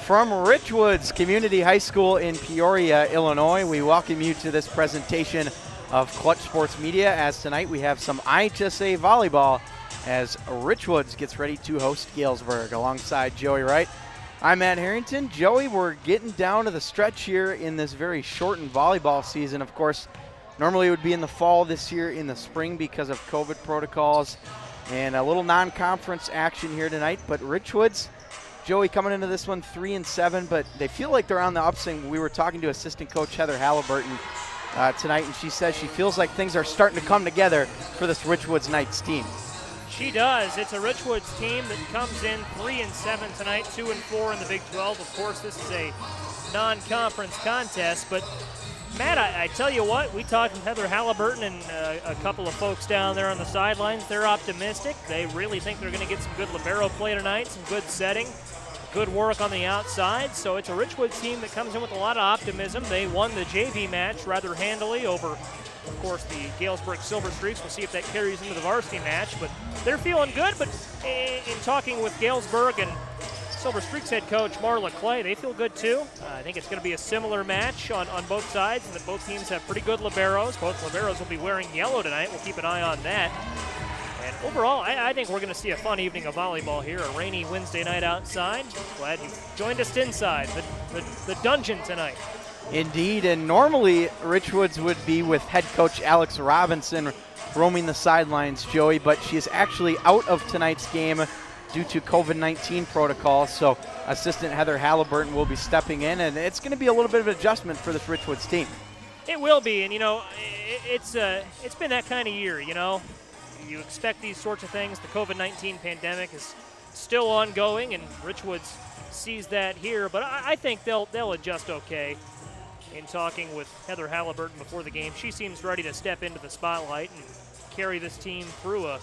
From Richwoods Community High School in Peoria, Illinois, we welcome you to this presentation of Clutch Sports Media, as tonight we have some IHSA volleyball as Richwoods gets ready to host Galesburg. Alongside Joey Wright, I'm Matt Harrington. Joey, we're getting down to the stretch here in this very shortened volleyball season. Of course, normally it would be in the fall, this year in the spring because of COVID protocols and a little non-conference action here tonight. But Richwoods, Joey, coming into this one 3-7, but they feel like they're on the upswing. We were talking to assistant coach Heather Halliburton tonight, and she says she feels like things are starting to come together for this Richwoods Knights team. She does. It's a Richwoods team that comes in 3-7 tonight, 2-4 in the Big 12. Of course, this is a non-conference contest, but Matt, I tell you what, we talked with Heather Halliburton and a couple of folks down there on the sidelines. They're optimistic. They really think they're going to get some good libero play tonight, some good setting, good work on the outside. So it's a Richwoods team that comes in with a lot of optimism. They won the JV match rather handily over, of course, the Galesburg Silver Streaks. We'll see if that carries into the varsity match, but they're feeling good. But in talking with Galesburg and Silver Streaks head coach Marla Clay, they feel good too. I think it's going to be a similar match on both sides, and that both teams have pretty good liberos. Both liberos will be wearing yellow tonight. We'll keep an eye on that. And overall, I think we're going to see a fun evening of volleyball here, a rainy Wednesday night outside. Glad you joined us inside the dungeon tonight. Indeed, and normally Richwoods would be with head coach Alex Robinson roaming the sidelines, Joey, but she is actually out of tonight's game due to COVID-19 protocols, so assistant Heather Halliburton will be stepping in, and it's going to be a little bit of an adjustment for this Richwoods team. It will be, and you know, it's been that kind of year, you know. You expect these sorts of things. The COVID-19 pandemic is still ongoing, and Richwoods sees that here, but I think they'll adjust okay. In talking with Heather Halliburton before the game, she seems ready to step into the spotlight and carry this team through a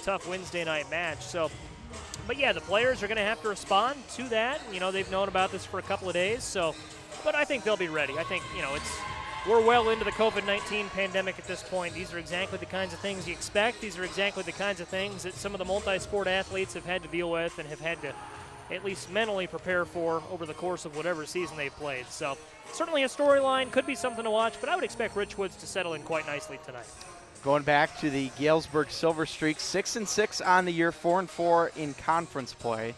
tough Wednesday night match. So, but yeah, the players are going to have to respond to that. You know, they've known about this for a couple of days. So, but I think they'll be ready. I think, you know, we're well into the COVID-19 pandemic at this point. These are exactly the kinds of things you expect. These are exactly the kinds of things that some of the multi-sport athletes have had to deal with and have had to at least mentally prepare for over the course of whatever season they've played. So, certainly a storyline, could be something to watch, but I would expect Richwoods to settle in quite nicely tonight. Going back to the Galesburg Silver Streaks, 6-6 on the year, 4-4 in conference play.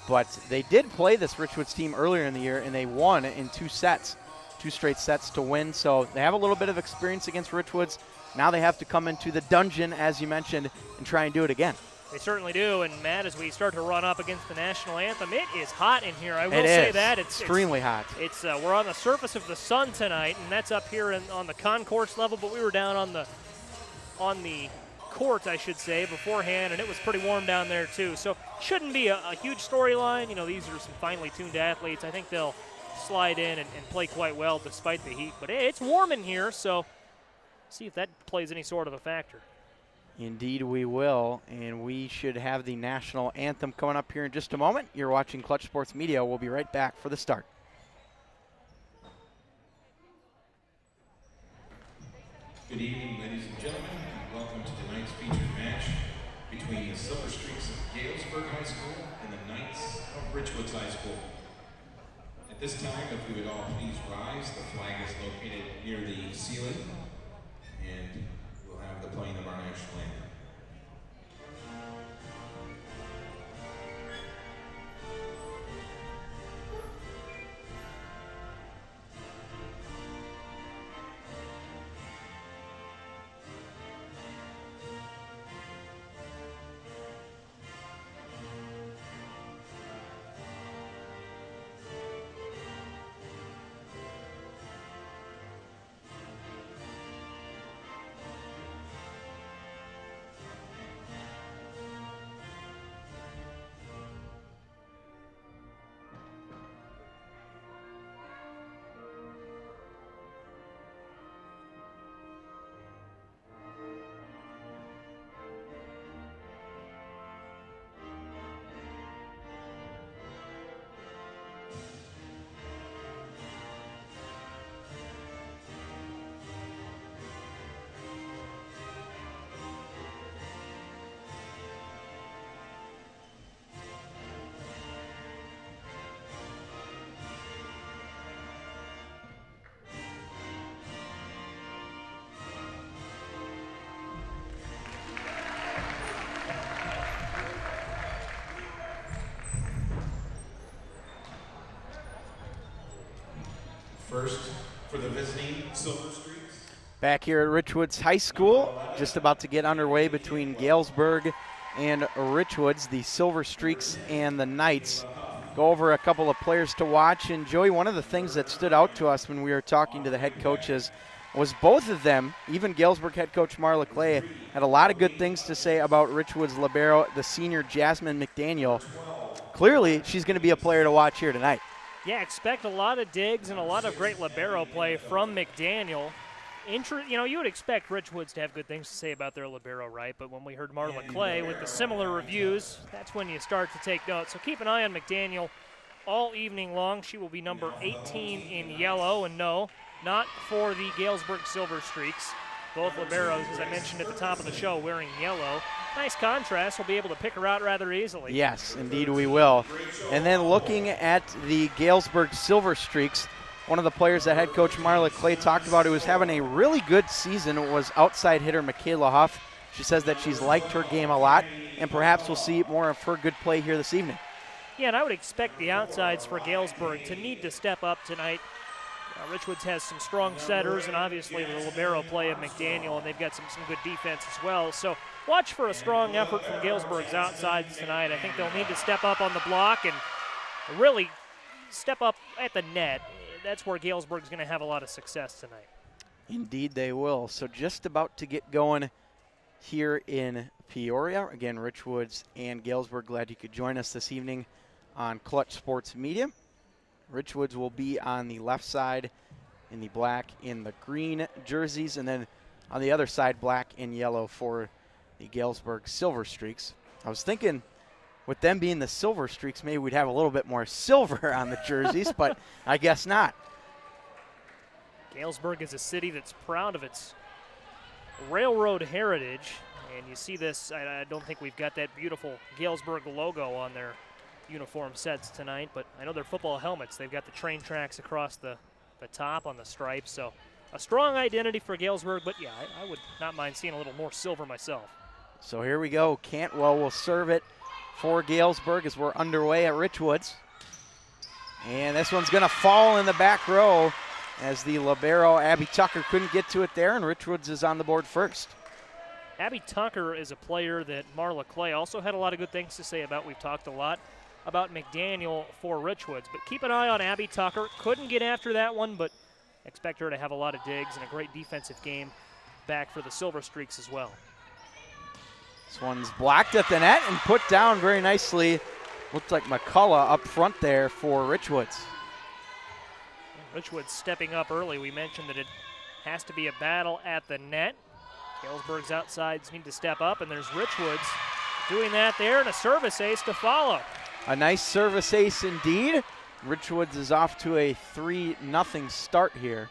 But they did play this Richwoods team earlier in the year, and they won in 2 straight sets to win. So they have a little bit of experience against Richwoods. Now they have to come into the dungeon, as you mentioned, and try and do it again. They certainly do. And Matt, as we start to run up against the national anthem, it is hot in here. I will say that it's extremely hot. It's we're on the surface of the sun tonight, and that's up here on the concourse level. But we were down on the court, I should say, beforehand, and it was pretty warm down there too. So shouldn't be a huge storyline. You know, these are some finely tuned athletes. I think they'll slide in and play quite well despite the heat. But it's warm in here, so see if that plays any sort of a factor. Indeed we will, and we should have the national anthem coming up here in just a moment. You're watching Clutch Sports Media. We'll be right back for the start. Good evening, ladies and gentlemen, and welcome to tonight's featured match between the Silver Streaks of Galesburg High School and the Knights of Richwoods High School. At this time, if we would all please rise, the flag is located near the ceiling, and we'll have the playing of our national anthem. First, for the visiting Silver Streaks. Back here at Richwoods High School, just about to get underway between Galesburg and Richwoods, the Silver Streaks and the Knights. Go over a couple of players to watch. And Joey, one of the things that stood out to us when we were talking to the head coaches was both of them, even Galesburg head coach Marla Clay, had a lot of good things to say about Richwoods libero, the senior Jasmine McDaniel. Clearly, she's going to be a player to watch here tonight. Yeah, expect a lot of digs and a lot of great libero play from McDaniel. You would expect Richwoods to have good things to say about their libero, right? But when we heard Marla Clay with the similar reviews, that's when you start to take note. So keep an eye on McDaniel all evening long. She will be number 18 in yellow, and no, not for the Galesburg Silver Streaks. Both liberos, as I mentioned at the top of the show, wearing yellow. Nice contrast. We'll be able to pick her out rather easily. Yes, indeed we will. And then looking at the Galesburg Silver Streaks, one of the players that head coach Marla Clay talked about who was having a really good season was outside hitter Michaela Huff. She says that she's liked her game a lot, and perhaps we'll see more of her good play here this evening. Yeah, and I would expect the outsides for Galesburg to need to step up tonight. Richwoods has some strong setters and obviously the libero play of McDaniel, and they've got some good defense as well. So watch for a strong effort from Galesburg's outsides tonight. I think they'll need to step up on the block and really step up at the net. That's where Galesburg's going to have a lot of success tonight. Indeed they will. So just about to get going here in Peoria. Again, Richwoods and Galesburg, glad you could join us this evening on Clutch Sports Media. Richwoods will be on the left side in the black and the green jerseys, and then on the other side, black and yellow for the Galesburg Silver Streaks. I was thinking with them being the Silver Streaks, maybe we'd have a little bit more silver on the jerseys, but I guess not. Galesburg is a city that's proud of its railroad heritage, and you see this, I don't think we've got that beautiful Galesburg logo on their uniform sets tonight, but I know their football helmets, they've got the train tracks across the top on the stripes, so a strong identity for Galesburg, but yeah, I would not mind seeing a little more silver myself. So here we go. Cantwell will serve it for Galesburg as we're underway at Richwoods. And this one's going to fall in the back row as the libero, Abby Tucker, couldn't get to it there, and Richwoods is on the board first. Abby Tucker is a player that Marla Clay also had a lot of good things to say about. We've talked a lot about McDaniel for Richwoods, but keep an eye on Abby Tucker. Couldn't get after that one, but expect her to have a lot of digs and a great defensive game back for the Silver Streaks as well. This one's blocked at the net and put down very nicely. Looked like McCullough up front there for Richwoods. Richwoods stepping up early. We mentioned that it has to be a battle at the net. Galesburg's outsides need to step up, and there's Richwoods doing that there, and a service ace to follow. A nice service ace indeed. Richwoods is off to a 3-0 start here.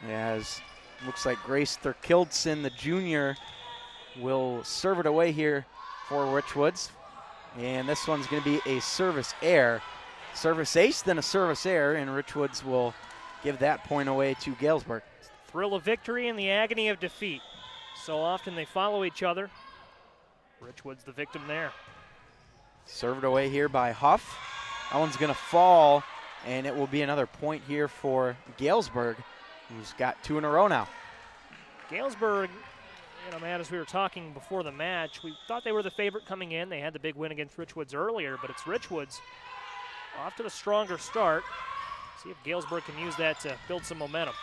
As looks like Grace Thurkildson, the junior, will serve it away here for Richwoods. And this one's going to be a service error. Service ace, then a service error, and Richwoods will give that point away to Galesburg. Thrill of victory and the agony of defeat. So often they follow each other. Richwoods the victim there. Served away here by Huff. That one's going to fall, and it will be another point here for Galesburg, who's got 2 in a row now. Galesburg, Matt, as we were talking before the match, we thought they were the favorite coming in. They had the big win against Richwoods earlier, but it's Richwoods off to the stronger start. See if Galesburg can use that to build some momentum.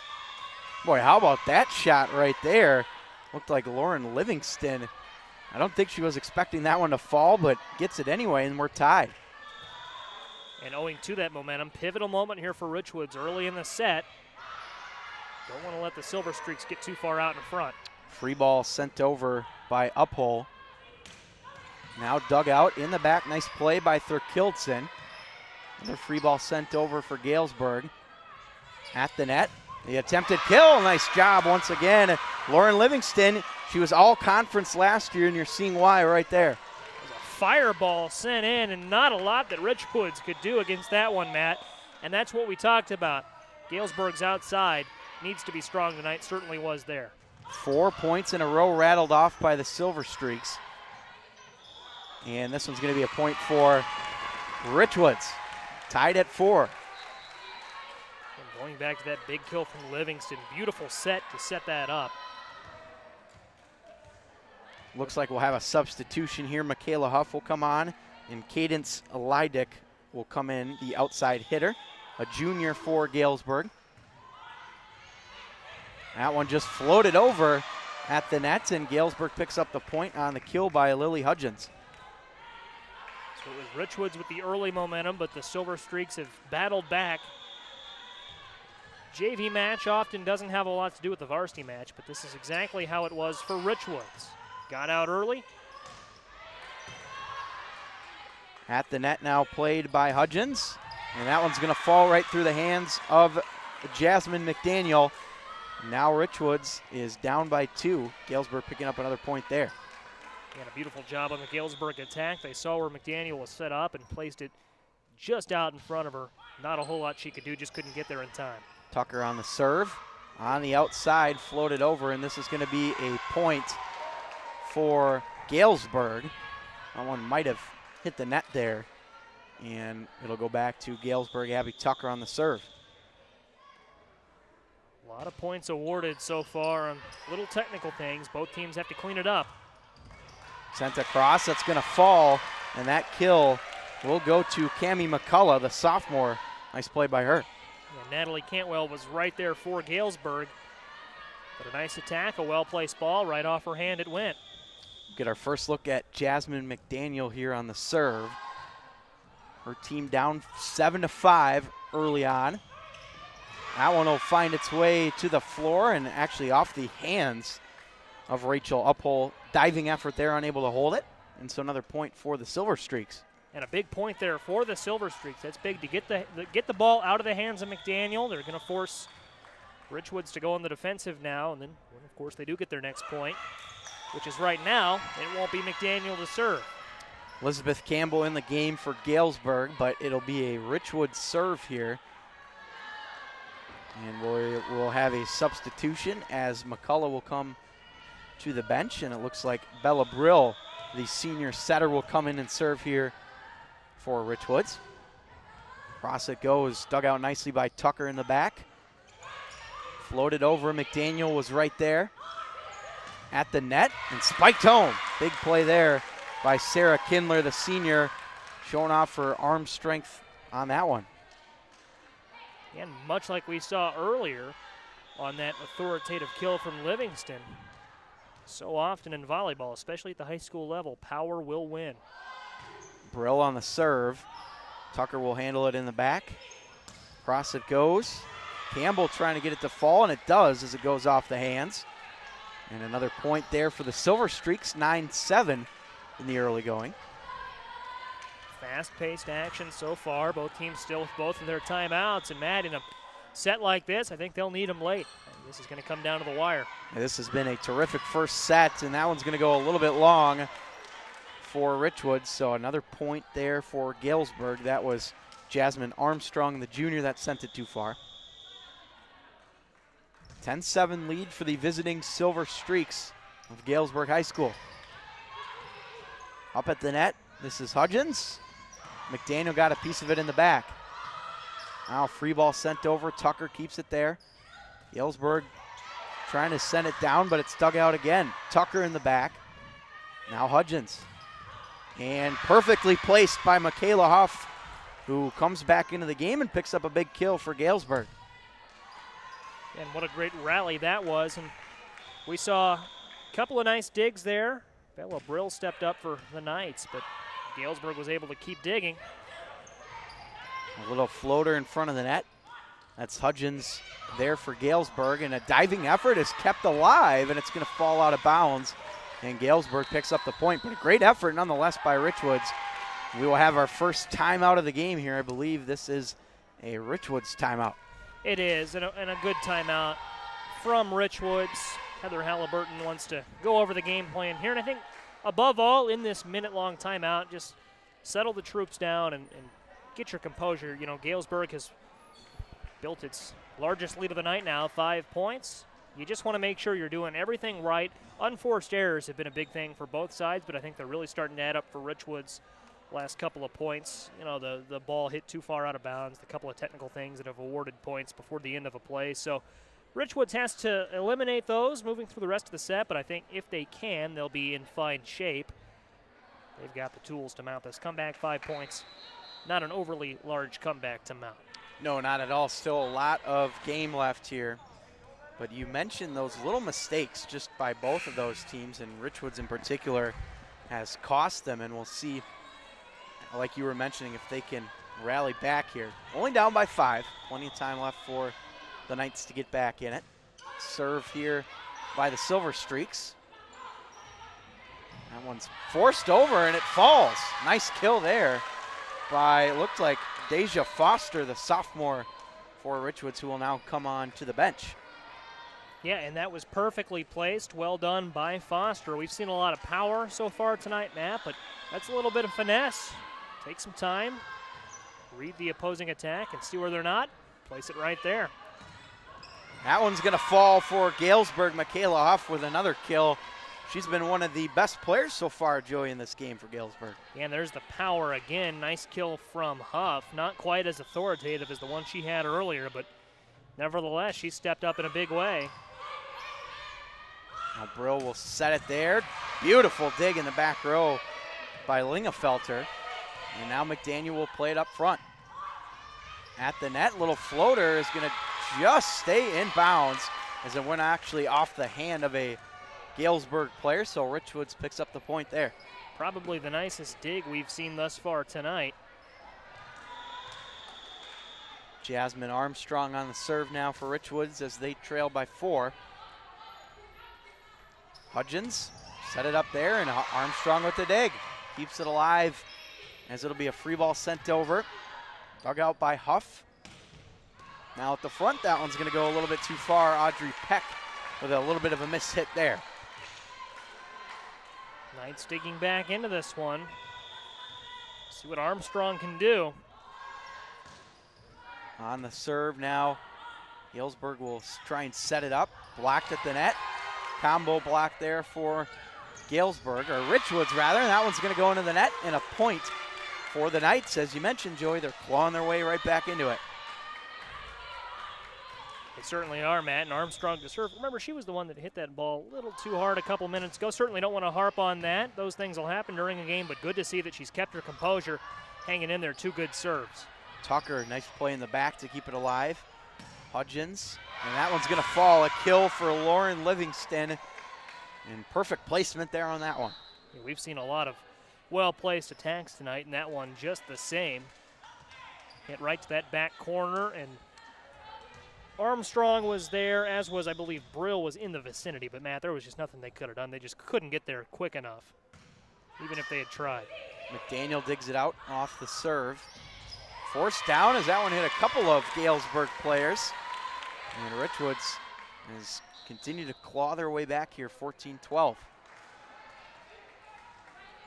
Boy, how about that shot right there? Looked like Lauren Livingston. I don't think she was expecting that one to fall, but gets it anyway, and we're tied. And owing to that momentum, pivotal moment here for Richwoods early in the set. Don't want to let the Silver Streaks get too far out in front. Free ball sent over by Uphole. Now dug out in the back. Nice play by Thurkildson. Another free ball sent over for Galesburg. At the net. The attempted kill. Nice job once again. Lauren Livingston. She was all conference last year, and you're seeing why right there. There's a fireball sent in, and not a lot that Richwoods could do against that one, Matt. And that's what we talked about. Galesburg's outside needs to be strong tonight. Certainly was there. 4 points in a row rattled off by the Silver Streaks. And this one's going to be a point for Richwoods. Tied at 4. Going back to that big kill from Livingston. Beautiful set to set that up. Looks like we'll have a substitution here. Michaela Huff will come on, and Cadence Leidick will come in, the outside hitter, a junior for Galesburg. That one just floated over at the net, and Galesburg picks up the point on the kill by Lily Hudgens. So it was Richwoods with the early momentum, but the Silver Streaks have battled back. JV match often doesn't have a lot to do with the varsity match, but this is exactly how it was for Richwoods. Got out early. At the net now, played by Hudgens, and that one's going to fall right through the hands of Jasmine McDaniel. Now Richwoods is down by 2. Galesburg picking up another point there. And a beautiful job on the Galesburg attack. They saw where McDaniel was set up and placed it just out in front of her. Not a whole lot she could do, just couldn't get there in time. Tucker on the serve. On the outside, floated over, and this is going to be a point for Galesburg. That one might have hit the net there, and it'll go back to Galesburg. Abby Tucker on the serve. A lot of points awarded so far on little technical things. Both teams have to clean it up. Sent across, that's going to fall, and that kill will go to Cammie McCullough, the sophomore. Nice play by her. Yeah, Natalie Cantwell was right there for Galesburg. But a nice attack, a well-placed ball, right off her hand it went. Get our first look at Jasmine McDaniel here on the serve. Her team down 7-5 early on. That one will find its way to the floor and actually off the hands of Rachel Uphole. Diving effort there, unable to hold it. And so another point for the Silver Streaks. And a big point there for the Silver Streaks. That's big to get the ball out of the hands of McDaniel. They're going to force Richwoods to go on the defensive now. And then, of course, they do get their next point, which is right now. It won't be McDaniel to serve. Elizabeth Campbell in the game for Galesburg, but it'll be a Richwoods serve here. And we'll have a substitution as McCullough will come to the bench, and it looks like Bella Brill, the senior setter, will come in and serve here for Richwoods. Cross it goes, dug out nicely by Tucker in the back. Floated over, McDaniel was right there at the net and spiked home. Big play there by Sarah Kindler, the senior, showing off her arm strength on that one. And much like we saw earlier on that authoritative kill from Livingston, so often in volleyball, especially at the high school level, power will win. Brill on the serve. Tucker will handle it in the back. Cross it goes. Campbell trying to get it to fall, and it does as it goes off the hands. And another point there for the Silver Streaks, 9-7 in the early going. Fast-paced action so far. Both teams still with both of their timeouts. And Matt, in a set like this, I think they'll need them late. And this is going to come down to the wire. This has been a terrific first set, and that one's going to go a little bit long for Richwoods. So another point there for Galesburg. That was Jasmine Armstrong, the junior, that sent it too far. 10-7 lead for the visiting Silver Streaks of Galesburg High School. Up at the net, this is Hudgens. McDaniel got a piece of it in the back. Now free ball sent over. Tucker keeps it there. Galesburg trying to send it down, but it's dug out again. Tucker in the back. Now Hudgens. And perfectly placed by Michaela Huff, who comes back into the game and picks up a big kill for Galesburg. And what a great rally that was. And we saw a couple of nice digs there. Bella Brill stepped up for the Knights, but Galesburg was able to keep digging. A little floater in front of the net. That's Hudgens there for Galesburg, and a diving effort is kept alive, and it's going to fall out of bounds, and Galesburg picks up the point. But a great effort nonetheless by Richwoods. We will have our first timeout of the game here. I believe this is a Richwoods timeout. It is, and a good timeout from Richwoods. Heather Halliburton wants to go over the game plan here, and I think above all in this minute-long timeout, just settle the troops down and get your composure. You know, Galesburg has built its largest lead of the night now, 5 points. You just want to make sure you're doing everything right. Unforced errors have been a big thing for both sides, but I think they're really starting to add up for Richwoods last couple of points. You know, the ball hit too far out of bounds, the couple of technical things that have awarded points before the end of a play. So Richwoods has to eliminate those moving through the rest of the set, but I think if they can, they'll be in fine shape. They've got the tools to mount this comeback. 5 points, not an overly large comeback to mount. No, not at all. Still a lot of game left here. But you mentioned those little mistakes just by both of those teams, and Richwoods in particular has cost them, and we'll see, like you were mentioning, if they can rally back here. Only down by 5. Plenty of time left for the Knights to get back in it. Serve here by the Silver Streaks. That one's forced over, and it falls. Nice kill there by, looked like Deja Foster, the sophomore for Richwoods, who will now come on to the bench. Yeah, and that was perfectly placed. Well done by Foster. We've seen a lot of power so far tonight, Matt, but that's a little bit of finesse. Take some time, read the opposing attack, and see where they're not. Place it right there. That one's going to fall for Galesburg. Michaela Huff with another kill. She's been one of the best players so far, Joey, in this game for Galesburg. Yeah, and there's the power again. Nice kill from Huff. Not quite as authoritative as the one she had earlier, but nevertheless, she stepped up in a big way. Now Brill will set it there. Beautiful dig in the back row by Lingefelter. And now McDaniel will play it up front. At the net, little floater is going to just stay in bounds as it went actually off the hand of a Galesburg player, so Richwoods picks up the point there. Probably the nicest dig we've seen thus far tonight. Jasmine Armstrong on the serve now for Richwoods as they trail by 4. Hudgens set it up there, and Armstrong with the dig. Keeps it alive as it'll be a free ball sent over. Dug out by Huff. Now at the front, that one's going to go a little bit too far. Audrey Peck with a little bit of a miss hit there. Knights digging back into this one. See what Armstrong can do. On the serve now, Galesburg will try and set it up. Blocked at the net. Combo block there for Galesburg, or Richwoods rather. That one's going to go into the net, and a point for the Knights. As you mentioned, Joey, they're clawing their way right back into it. They certainly are, Matt, and Armstrong to serve. Remember, she was the one that hit that ball a little too hard a couple minutes ago. Certainly don't want to harp on that. Those things will happen during a game, but good to see that she's kept her composure, hanging in there. 2 good serves. Tucker, nice play in the back to keep it alive. Hudgens, and that one's going to fall. A kill for Lauren Livingston, and perfect placement there on that one. Yeah, we've seen a lot of well-placed attacks tonight, and that one just the same. Hit right to that back corner, and Armstrong was there, as was, I believe, Brill was in the vicinity. But, Matt, there was just nothing they could have done. They just couldn't get there quick enough, even if they had tried. McDaniel digs it out off the serve. Forced down as that one hit a couple of Galesburg players. And Richwoods has continued to claw their way back here, 14-12.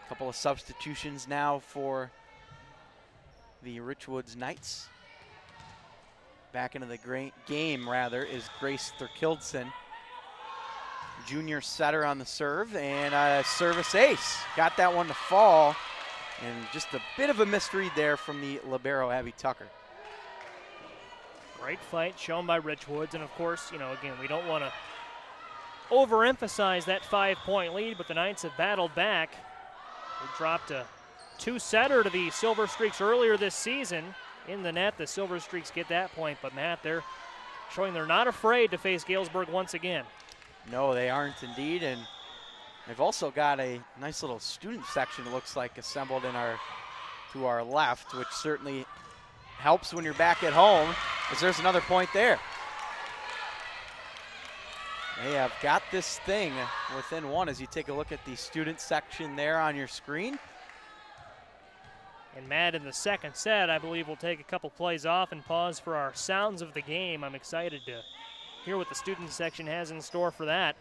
Couple of substitutions now for the Richwoods Knights. Back into the game, is Grace Thurkildson. Junior setter on the serve, and a service ace. Got that one to fall, and just a bit of a misread there from the libero, Abby Tucker. Great fight shown by Richwoods, and of course, you know, again, we don't want to overemphasize that 5-point lead, but the Knights have battled back. They dropped a 2-setter to the Silver Streaks earlier this season. In the net, the Silver Streaks get that point, but Matt, they're showing they're not afraid to face Galesburg once again. No, they aren't indeed, and they've also got a nice little student section, it looks like, assembled to our left, which certainly helps when you're back at home, as there's another point there. They have got this thing within 1 as you take a look at the student section there on your screen. And Matt, in the second set, I believe we'll take a couple plays off and pause for our sounds of the game. I'm excited to hear what the student section has in store for that.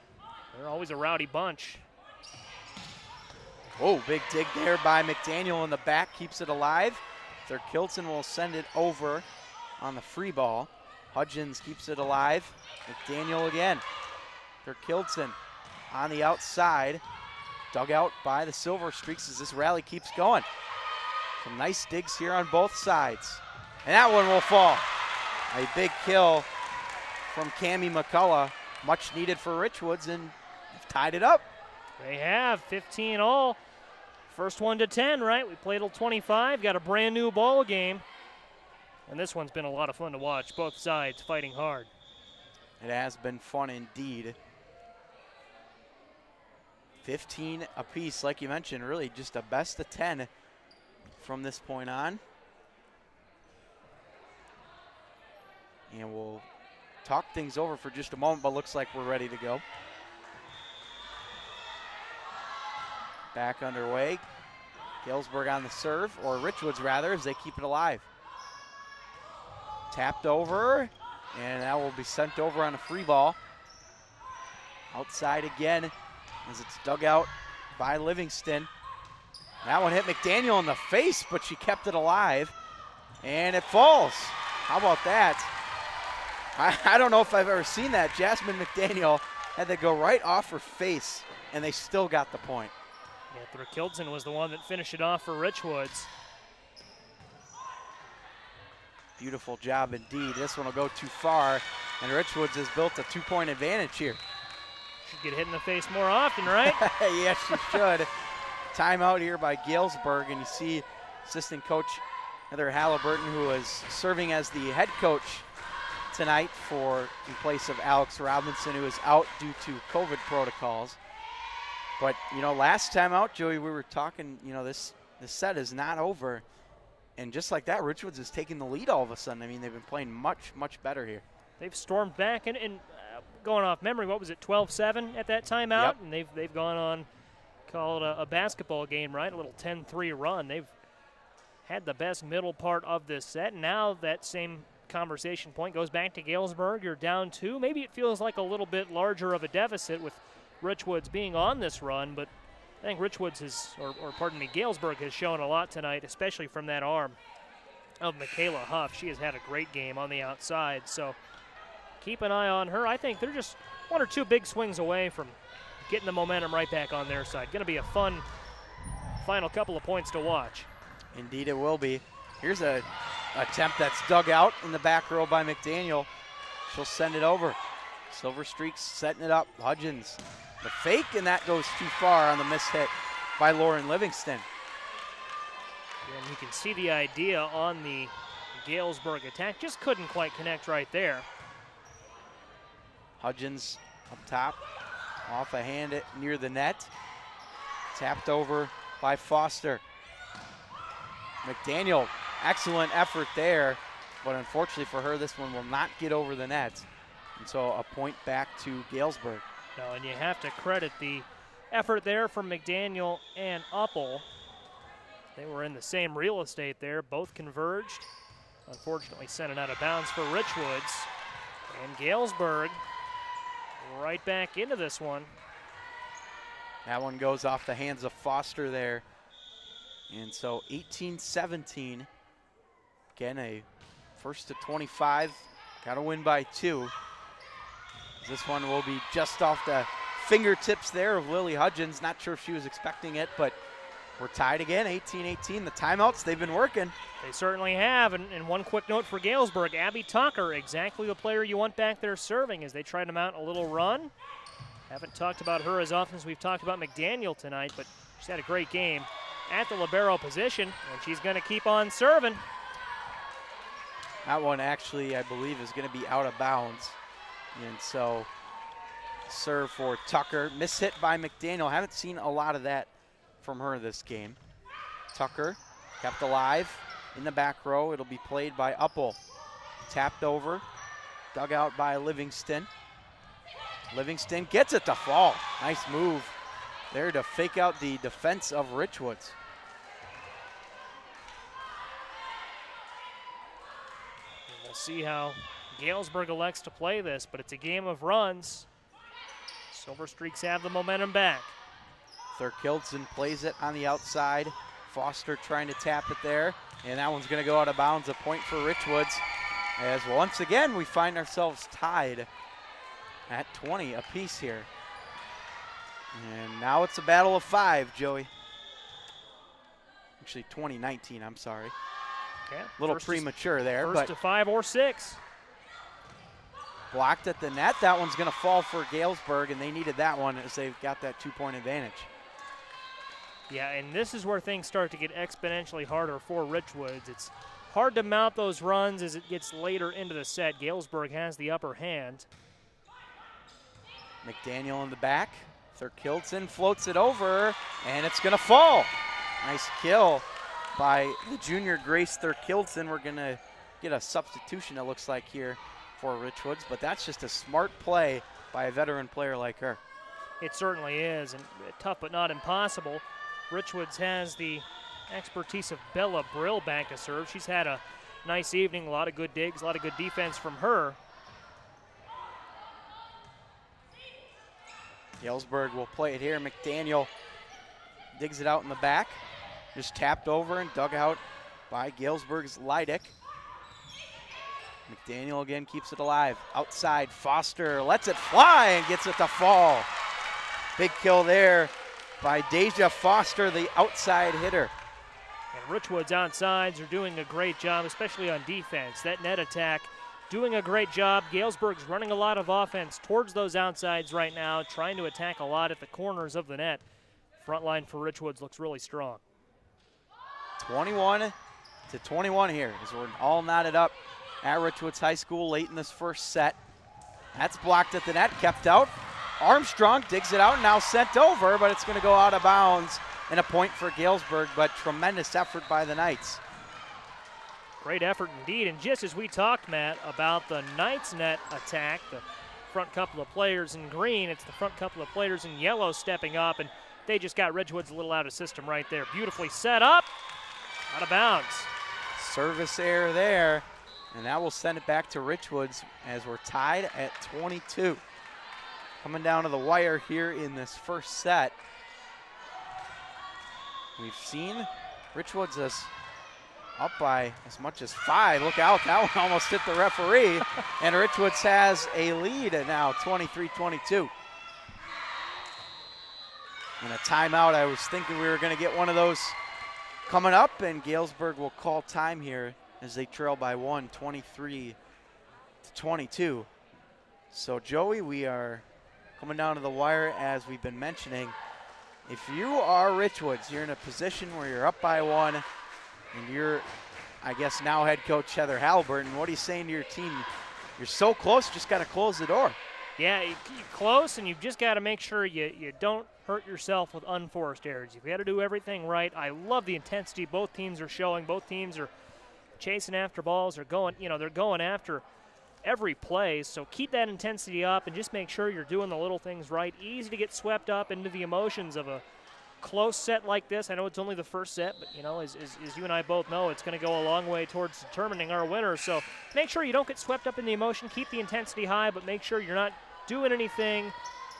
They're always a rowdy bunch. Oh, big dig there by McDaniel in the back, keeps it alive. Thurkildson will send it over on the free ball. Hudgens keeps it alive. McDaniel again. Thurkildson on the outside. Dug out by the Silver Streaks as this rally keeps going. Some nice digs here on both sides. And that one will fall. A big kill from Cammie McCullough. Much needed for Richwoods, and tied it up. They have 15 all. First one to 10, right? We played till 25, got a brand new ball game. And this one's been a lot of fun to watch. Both sides fighting hard. It has been fun indeed. 15 apiece, like you mentioned, really just a best of 10 from this point on. And we'll talk things over for just a moment, but looks like we're ready to go. Back underway. Galesburg on the serve, or Richwoods rather, as they keep it alive. Tapped over, and that will be sent over on a free ball. Outside again, as it's dug out by Livingston. That one hit McDaniel in the face, but she kept it alive, and it falls. How about that? I don't know if I've ever seen that. Jasmine McDaniel had to go right off her face, and they still got the point. Yeah, Thurkildsen was the one that finished it off for Richwoods. Beautiful job indeed. This one will go too far, and Richwoods has built a 2-point advantage here. Should get hit in the face more often, right? Yes, she should. Timeout here by Galesburg, and you see assistant coach Heather Halliburton, who is serving as the head coach tonight in place of Alex Robinson, who is out due to COVID protocols. But, you know, last time out, Joey, we were talking, you know, this set is not over. And just like that, Richwoods is taking the lead all of a sudden. I mean, they've been playing much, much better here. They've stormed back, and going off memory, what was it, 12-7 at that timeout? Yep. And they've gone on, call it a basketball game, right? A little 10-3 run. They've had the best middle part of this set. And now that same conversation point goes back to Galesburg. You're down 2. Maybe it feels like a little bit larger of a deficit with Richwoods being on this run, but I think Richwoods Galesburg has shown a lot tonight, especially from that arm of Michaela Huff. She has had a great game on the outside, so keep an eye on her. I think they're just 1 or 2 big swings away from getting the momentum right back on their side. Going to be a fun final couple of points to watch. Indeed it will be. Here's a attempt that's dug out in the back row by McDaniel. She'll send it over. Silver Streaks setting it up. Hudgens, the fake, and that goes too far on the miss hit by Lauren Livingston. And you can see the idea on the Galesburg attack. Just couldn't quite connect right there. Hudgens up top, off a hand near the net. Tapped over by Foster. McDaniel, excellent effort there, but unfortunately for her, this one will not get over the net. And so a point back to Galesburg. No, and you have to credit the effort there from McDaniel and Uppel. They were in the same real estate there, both converged. Unfortunately sent it out of bounds for Richwoods. And Galesburg right back into this one. That one goes off the hands of Foster there. And so 18-17. Again, a first to 25. Got to win by 2. This one will be just off the fingertips there of Lily Hudgens. Not sure if she was expecting it, but we're tied again, 18-18. The timeouts, they've been working. They certainly have. And one quick note for Galesburg, Abby Tucker, exactly the player you want back there serving as they try to mount a little run. Haven't talked about her as often as we've talked about McDaniel tonight, but she's had a great game at the libero position, and she's going to keep on serving. That one actually, I believe, is going to be out of bounds. And so serve for Tucker. Miss hit by McDaniel. Haven't seen a lot of that from her this game. Tucker kept alive in the back row. It'll be played by Uppel. Tapped over, dug out by Livingston. Livingston gets it to fall. Nice move there to fake out the defense of Richwoods. We'll see how Galesburg elects to play this, but it's a game of runs. Silver Streaks have the momentum back. Thurkildsen plays it on the outside. Foster trying to tap it there, and that one's going to go out of bounds. A point for Richwoods, as once again we find ourselves tied at 20 apiece here. And now it's a battle of 5, Joey. Actually, 2019, I'm sorry. Yeah, a little premature there. First but to 5 or 6. Blocked at the net. That one's going to fall for Galesburg, and they needed that one as they've got that 2-point advantage. Yeah, and this is where things start to get exponentially harder for Richwoods. It's hard to mount those runs as it gets later into the set. Galesburg has the upper hand. McDaniel in the back. Thurkildsen floats it over, and it's going to fall. Nice kill by the junior Grace Thurkildsen. We're going to get a substitution, it looks like, here for Richwoods, but that's just a smart play by a veteran player like her. It certainly is, and tough but not impossible. Richwoods has the expertise of Bella Brill back to serve. She's had a nice evening, a lot of good digs, a lot of good defense from her. Galesburg will play it here. McDaniel digs it out in the back. Just tapped over and dug out by Galesburg's Leidick. McDaniel again keeps it alive. Outside, Foster lets it fly and gets it to fall. Big kill there by Deja Foster, the outside hitter. And Richwoods outsides are doing a great job, especially on defense. That net attack doing a great job. Galesburg's running a lot of offense towards those outsides right now, trying to attack a lot at the corners of the net. Front line for Richwoods looks really strong. 21-21 here as we're all knotted up at Richwoods High School late in this first set. That's blocked at the net, kept out. Armstrong digs it out, now sent over, but it's going to go out of bounds and a point for Galesburg, but tremendous effort by the Knights. Great effort indeed, and just as we talked, Matt, about the Knights net attack, the front couple of players in green, it's the front couple of players in yellow stepping up, and they just got Richwoods a little out of system right there. Beautifully set up, out of bounds. Service error there, and that will send it back to Richwoods as we're tied at 22. Coming down to the wire here in this first set. We've seen Richwoods is up by as much as 5. Look out, that one almost hit the referee. And Richwoods has a lead now, 23-22. And a timeout, I was thinking we were going to get one of those coming up, and Galesburg will call time here as they trail by 1, 23-22. So Joey, we are coming down to the wire as we've been mentioning. If you are Richwoods, you're in a position where you're up by 1, and you're, I guess, now head coach Heather Halliburton. What are you saying to your team? You're so close, just got to close the door. Yeah, you're close, and you've just got to make sure you don't hurt yourself with unforced errors. You've got to do everything right. I love the intensity both teams are showing. Both teams are chasing after balls. They're going, they're going after every play. So keep that intensity up and just make sure you're doing the little things right. Easy to get swept up into the emotions of a close set like this. I know it's only the first set, but as you and I both know, it's going to go a long way towards determining our winner. So make sure you don't get swept up in the emotion. Keep the intensity high, but make sure you're not doing anything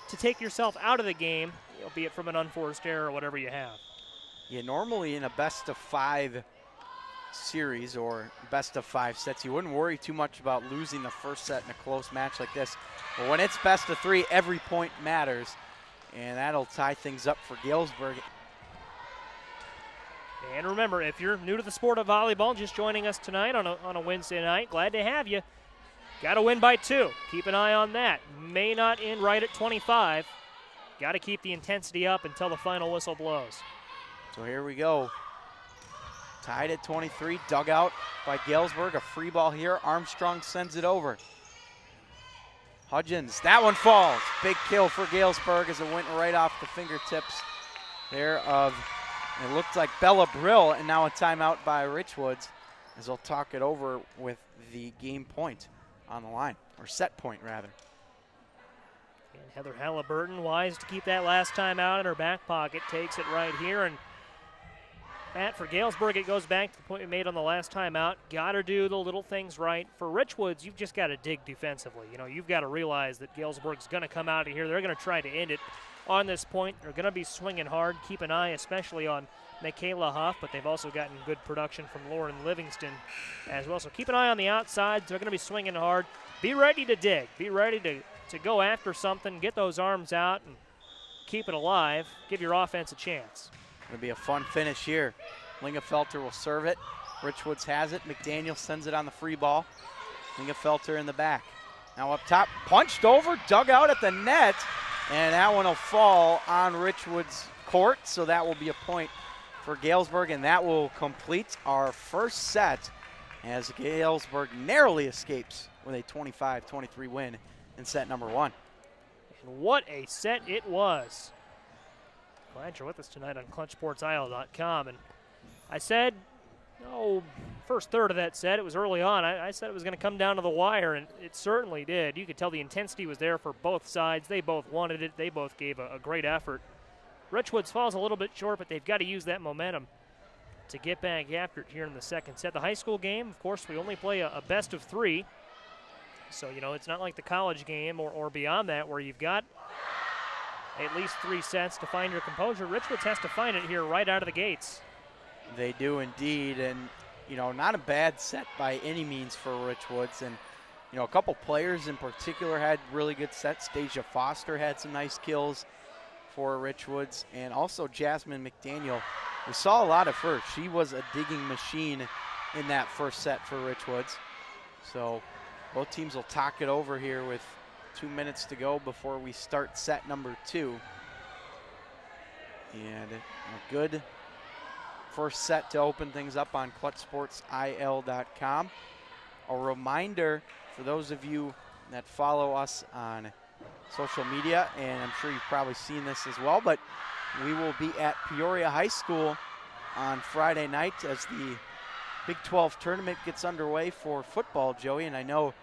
to take yourself out of the game, be it from an unforced error or whatever you have. Yeah, normally in a best-of-5 series or best-of-5 sets, you wouldn't worry too much about losing the first set in a close match like this. But when it's best-of-3, every point matters, and that'll tie things up for Galesburg. And remember, if you're new to the sport of volleyball, just joining us tonight on a Wednesday night, glad to have you. Got to win by 2. Keep an eye on that. May not end right at 25. Got to keep the intensity up until the final whistle blows. So here we go. Tied at 23, dug out by Galesburg. A free ball here. Armstrong sends it over. Hudgens, that one falls. Big kill for Galesburg as it went right off the fingertips there of, it looked like Bella Brill, and now a timeout by Richwoods as they'll talk it over with the game point on the line, or set point rather. And Heather Halliburton, wise to keep that last time out in her back pocket, takes it right here. And Matt, for Galesburg, it goes back to the point we made on the last time out. Got to do the little things right. For Richwoods, you've just got to dig defensively. You've got to realize that Galesburg's going to come out of here. They're going to try to end it on this point. They're going to be swinging hard. Keep an eye especially on Michaela Huff, but they've also gotten good production from Lauren Livingston as well. So keep an eye on the outsides. They're going to be swinging hard. Be ready to dig. Be ready to go after something, get those arms out, and keep it alive. Give your offense a chance. It'll be a fun finish here Lingefelter will serve it. Richwoods has it. McDaniel sends it on the free ball. Lingefelter in the back. Now up top, punched over, dug out at the net, and that one will fall on Richwoods' court, so that will be a point for Galesburg, and that will complete our first set as Galesburg narrowly escapes with a 25-23 win in set number 1. And what a set it was. Glad you're with us tonight on ClutchSportsIsle.com. And I said, first third of that set, it was early on. I said it was going to come down to the wire, and it certainly did. You could tell the intensity was there for both sides. They both wanted it. They both gave a great effort. Richwoods falls a little bit short, but they've got to use that momentum to get back after it here in the second set. The high school game, of course, we only play a best of 3. So, it's not like the college game or beyond that where you've got at least 3 sets to find your composure. Richwoods has to find it here right out of the gates. They do indeed, and, not a bad set by any means for Richwoods. And, a couple players in particular had really good sets. Stasia Foster had some nice kills for Richwoods, and also Jasmine McDaniel. We saw a lot of her. She was a digging machine in that first set for Richwoods. So both teams will talk it over here with 2 minutes to go before we start set number 2. And a good first set to open things up on ClutchSportsIL.com. A reminder for those of you that follow us on social media, and I'm sure you've probably seen this as well, but we will be at Peoria High School on Friday night as the Big 12 tournament gets underway for football, Joey, and I know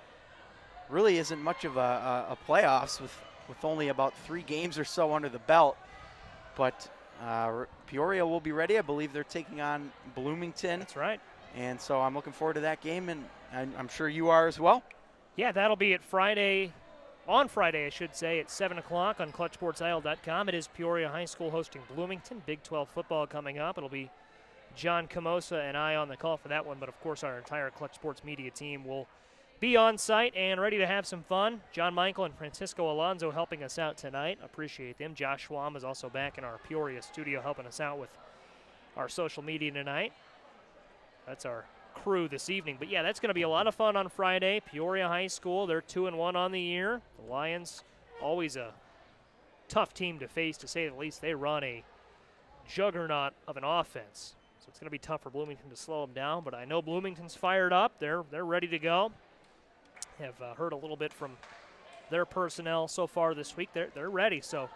really isn't much of a playoffs with only about 3 games or so under the belt, but Peoria will be ready. I believe they're taking on Bloomington. That's right. And so I'm looking forward to that game, and I'm sure you are as well. Yeah, that'll be on Friday, I should say, at 7 o'clock on ClutchSportsIsle.com. It is Peoria High School hosting Bloomington. Big 12 football coming up. It'll be John Camosa and I on the call for that one, but of course our entire Clutch Sports media team will be on site and ready to have some fun. John Michael and Francisco Alonso helping us out tonight. Appreciate them. Josh Schwam is also back in our Peoria studio helping us out with our social media tonight. That's our crew this evening. But yeah, that's going to be a lot of fun on Friday. Peoria High School, they're 2-1 on the year. The Lions, always a tough team to face, to say the least. They run a juggernaut of an offense. So it's going to be tough for Bloomington to slow them down. But I know Bloomington's fired up. They're ready to go. Have heard a little bit from their personnel so far this week. They're ready. So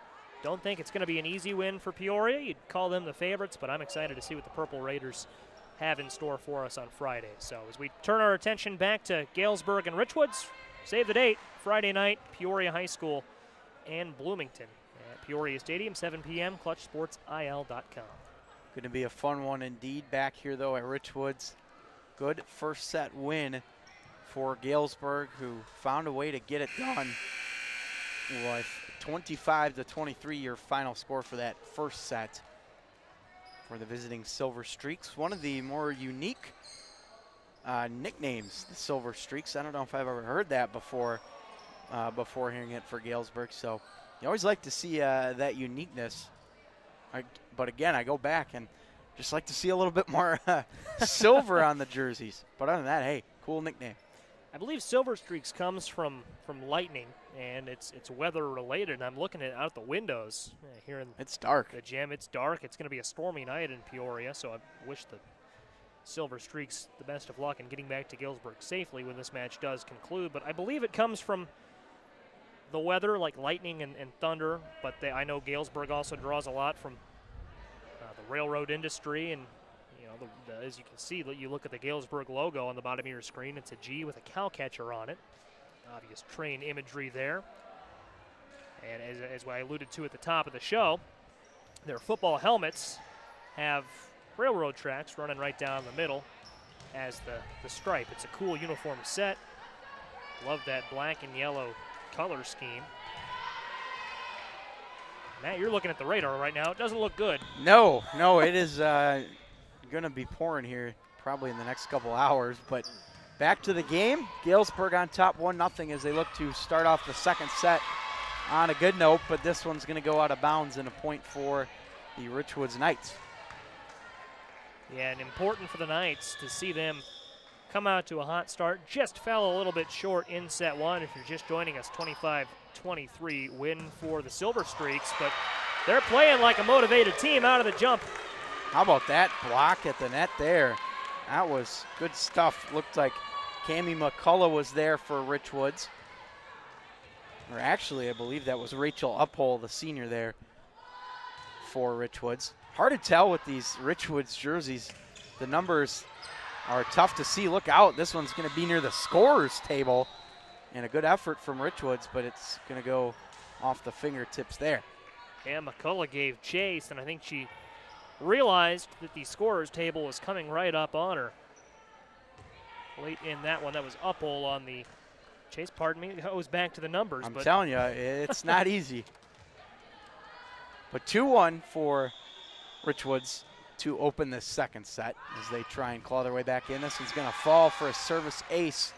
don't think it's going to be an easy win for Peoria. You'd call them the favorites, but I'm excited to see what the Purple Raiders have in store for us on Friday. So as we turn our attention back to Galesburg and Richwoods, save the date, Friday night, Peoria High School and Bloomington at Peoria Stadium, 7 p.m., ClutchSportsIL.com. Going to be a fun one indeed back here, though, at Richwoods. Good first set win for Galesburg, who found a way to get it done with 25-23 your final score for that first set for the visiting Silver Streaks. One of the more unique nicknames, the Silver Streaks. I don't know if I've ever heard that before hearing it for Galesburg. So you always like to see that uniqueness. But again, I go back and just like to see a little bit more silver on the jerseys. But other than that, hey, cool nickname. I believe Silver Streaks comes from lightning, and it's weather related. I'm looking out the windows here in it's dark. The gym. It's dark. It's going to be a stormy night in Peoria, so I wish the Silver Streaks the best of luck in getting back to Galesburg safely when this match does conclude. But I believe it comes from the weather, like lightning and thunder. But I know Galesburg also draws a lot from the railroad industry, and as you can see, you look at the Galesburg logo on the bottom of your screen. It's a G with a cow catcher on it. Obvious train imagery there. And as I alluded to at the top of the show, their football helmets have railroad tracks running right down the middle as the stripe. It's a cool uniform set. Love that black and yellow color scheme. Matt, you're looking at the radar right now. It doesn't look good. No, it is going to be pouring here probably in the next couple hours. But back to the game. Galesburg on top 1-0 as they look to start off the second set on a good note. But this one's going to go out of bounds and a point for the Richwoods Knights. Yeah, and important for the Knights to see them come out to a hot start. Just fell a little bit short in set one. If you're just joining us, 25-23 win for the Silver Streaks, but they're playing like a motivated team out of the jump. How about that block at the net there? That was good stuff. Looked like Cammie McCullough was there for Richwoods. Or actually, I believe that was Rachel Uphole, the senior there for Richwoods. Hard to tell with these Richwoods jerseys. The numbers are tough to see. Look out, this one's going to be near the scorer's table. And a good effort from Richwoods, but it's going to go off the fingertips there. Yeah, McCullough gave chase, and I think she realized that the scorer's table was coming right up on her. Late in that one, that was Uphole on the chase, pardon me. It goes back to the numbers. I'm telling you, it's not easy. But 2-1 for Richwoods to open this second set as they try and claw their way back in. This one's going to fall for a service ace.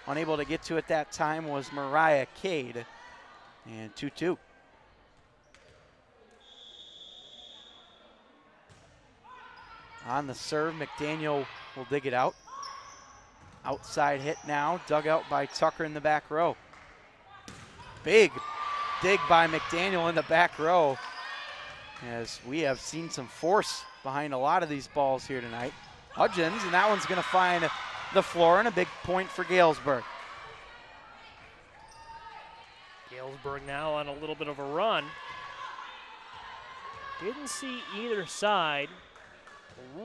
Unable to get to it that time was Mariah Cade. And 2-2. On the serve, McDaniel will dig it out. Outside hit now, dug out by Tucker in the back row. Big dig by McDaniel in the back row, as we have seen some force behind a lot of these balls here tonight. Hudgens, and that one's going to find the floor, and a big point for Galesburg. Galesburg now on a little bit of a run. Didn't see either side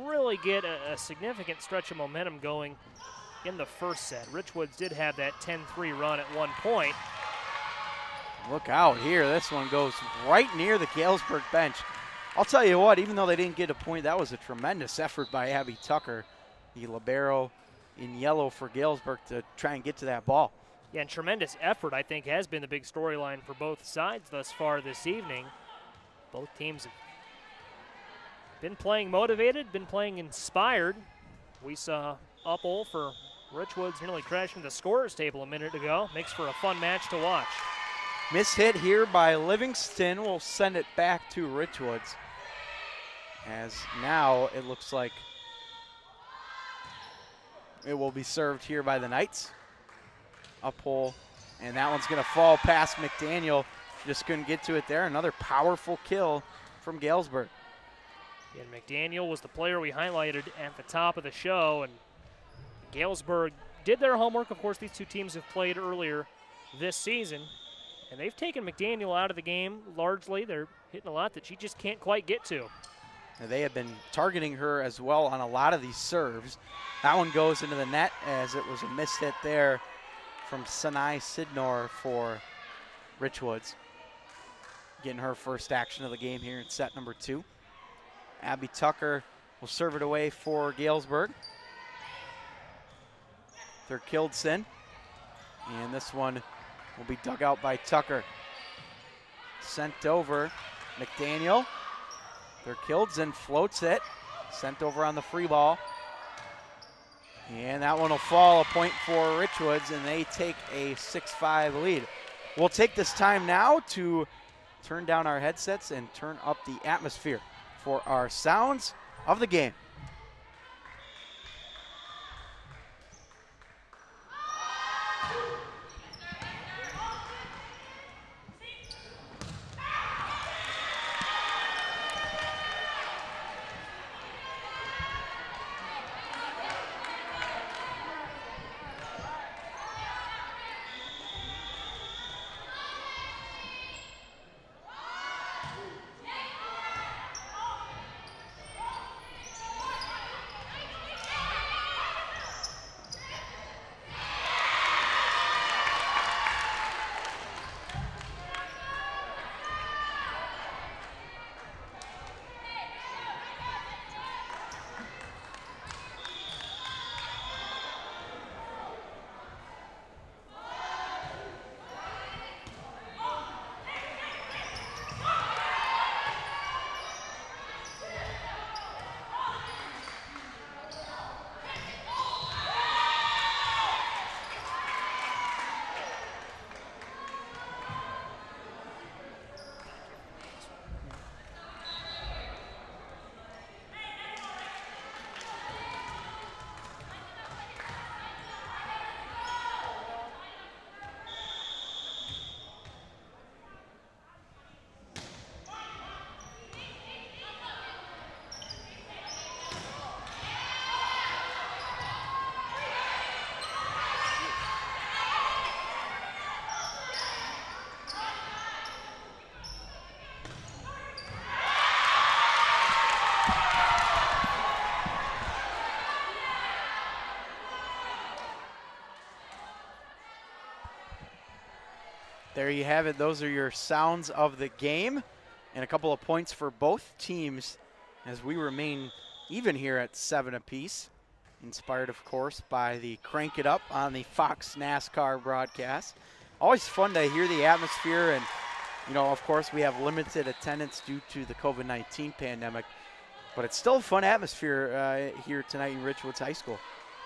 really get a significant stretch of momentum going in the first set. Richwoods did have that 10-3 run at one point. Look out here. This one goes right near the Galesburg bench. I'll tell you what, even though they didn't get a point, that was a tremendous effort by Abby Tucker, the libero in yellow for Galesburg, to try and get to that ball. Yeah, and tremendous effort, I think, has been the big storyline for both sides thus far this evening. Both teams have been playing motivated, been playing inspired. We saw Uphole for Richwoods nearly crashing the scorer's table a minute ago. Makes for a fun match to watch. Miss hit here by Livingston will send it back to Richwoods, as now it looks like it will be served here by the Knights. Uphole, and that one's going to fall past McDaniel. Just couldn't get to it there. Another powerful kill from Galesburg. And McDaniel was the player we highlighted at the top of the show, and Galesburg did their homework. Of course, these two teams have played earlier this season, and they've taken McDaniel out of the game largely. They're hitting a lot that she just can't quite get to. And they have been targeting her as well on a lot of these serves. That one goes into the net, as it was a missed hit there from Sanai Sidnor for Richwoods. Getting her first action of the game here in set number 2. Abby Tucker will serve it away for Galesburg. Thurkildsen, and this one will be dug out by Tucker. Sent over, McDaniel. Thurkildsen floats it, sent over on the free ball. And that one will fall, a point for Richwoods, and they take a 6-5 lead. We'll take this time now to turn down our headsets and turn up the atmosphere for our sounds of the game. There you have it. Those are your sounds of the game, and a couple of points for both teams as we remain even here at 7 apiece. Inspired, of course, by the Crank It Up on the Fox NASCAR broadcast. Always fun to hear the atmosphere, and, you know, of course, we have limited attendance due to the COVID-19 pandemic, but it's still a fun atmosphere here tonight in Richwoods High School.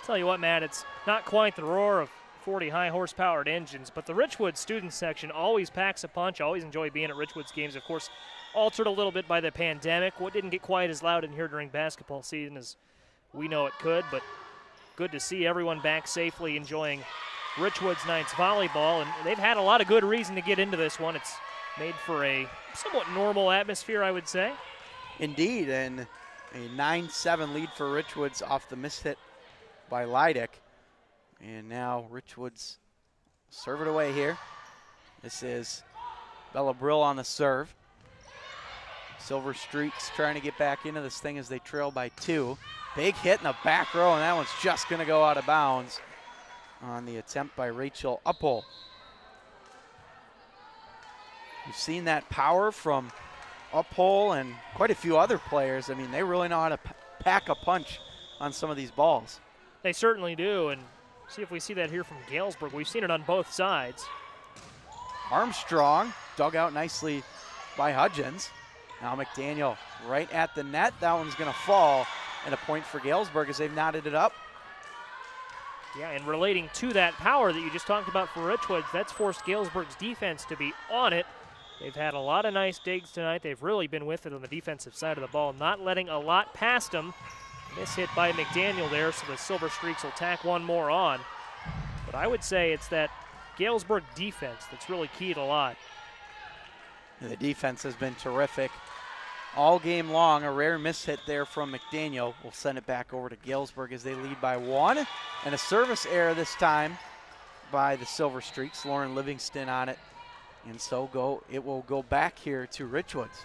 Tell you what, Matt, it's not quite the roar of 40 high horsepowered engines, but the Richwoods student section always packs a punch. Always enjoy being at Richwoods games. Of course, altered a little bit by the pandemic. What didn't get quite as loud in here during basketball season as we know it could, but good to see everyone back safely enjoying Richwoods Knights volleyball, and they've had a lot of good reason to get into this one. It's made for a somewhat normal atmosphere, I would say. Indeed, and a 9-7 lead for Richwoods off the miss hit by Leidick. And now Richwoods serve it away here. This is Bella Brill on the serve. Silver Streaks trying to get back into this thing as they trail by 2. Big hit in the back row, and that one's just going to go out of bounds on the attempt by Rachel Uppel. You've seen that power from Uppel and quite a few other players. I mean, they really know how to pack a punch on some of these balls. They certainly do, and see if we see that here from Galesburg. We've seen it on both sides. Armstrong dug out nicely by Hudgens. Now McDaniel right at the net. That one's going to fall, and a point for Galesburg as they've knotted it up. Yeah, and relating to that power that you just talked about for Richwoods, that's forced Galesburg's defense to be on it. They've had a lot of nice digs tonight. They've really been with it on the defensive side of the ball, not letting a lot past them. Miss hit by McDaniel there, so the Silver Streaks will tack one more on. But I would say it's that Galesburg defense that's really keyed a lot. The defense has been terrific all game long. A rare miss hit there from McDaniel will send it back over to Galesburg as they lead by 1. And a service error this time by the Silver Streaks. Lauren Livingston on it. And so it will go back here to Richwoods.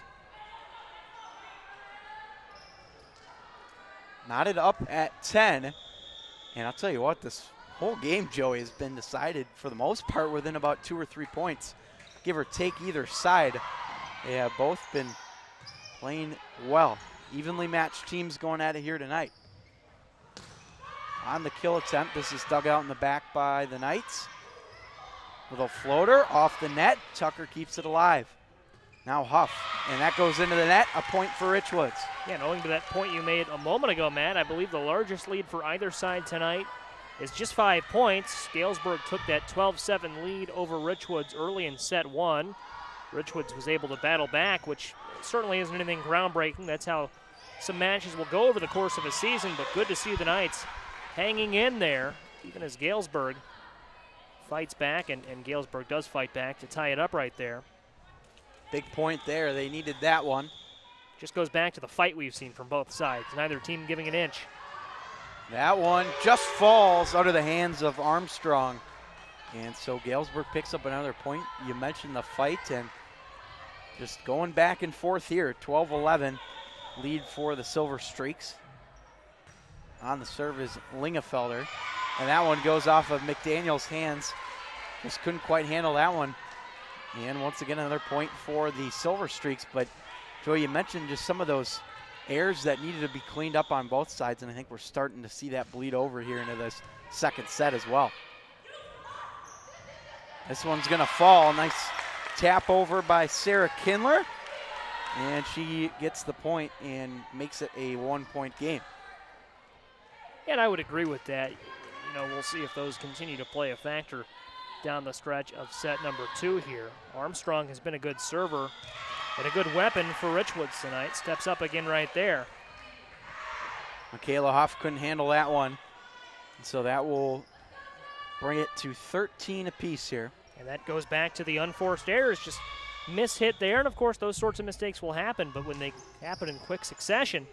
Knotted up at 10. And I'll tell you what, this whole game, Joey, has been decided for the most part within about 2 or 3 points, give or take either side. They have both been playing well. Evenly matched teams going at it here tonight. On the kill attempt, this is dug out in the back by the Knights. With a floater off the net, Tucker keeps it alive. Now Huff, and that goes into the net, a point for Richwoods. Yeah, and owing to that point you made a moment ago, Matt, I believe the largest lead for either side tonight is just 5 points. Galesburg took that 12-7 lead over Richwoods early in set 1. Richwoods was able to battle back, which certainly isn't anything groundbreaking. That's how some matches will go over the course of a season, but good to see the Knights hanging in there, even as Galesburg fights back, and Galesburg does fight back to tie it up right there. Big point there. They needed that one. Just goes back to the fight we've seen from both sides. Neither team giving an inch. That one just falls out of the hands of Armstrong. And so Galesburg picks up another point. You mentioned the fight, and just going back and forth here. 12-11 lead for the Silver Streaks. On the serve is Lingefelder. And that one goes off of McDaniel's hands. Just couldn't quite handle that one. And once again, another point for the Silver Streaks. But, Joe, you mentioned just some of those errors that needed to be cleaned up on both sides, and I think we're starting to see that bleed over here into this second set as well. This one's going to fall. Nice tap over by Sarah Kindler. And she gets the point and makes it a 1-point game. And I would agree with that. You know, we'll see if those continue to play a factor down the stretch of set number 2 here. Armstrong has been a good server and a good weapon for Richwoods tonight. Steps up again right there. Michaela Huff couldn't handle that one. And so that will bring it to 13 apiece here. And that goes back to the unforced errors, just miss hit there. And of course, those sorts of mistakes will happen, but when they happen in quick succession,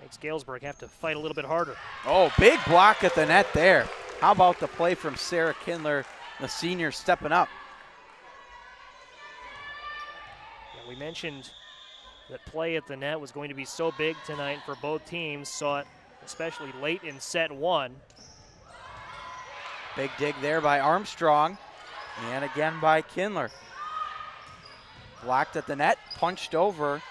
makes Galesburg have to fight a little bit harder. Oh, big block at the net there. How about the play from Sarah Kindler, the senior, stepping up? Yeah, we mentioned that play at the net was going to be so big tonight for both teams. Saw it especially late in set 1. Big dig there by Armstrong. And again by Kindler. Blocked at the net, punched over.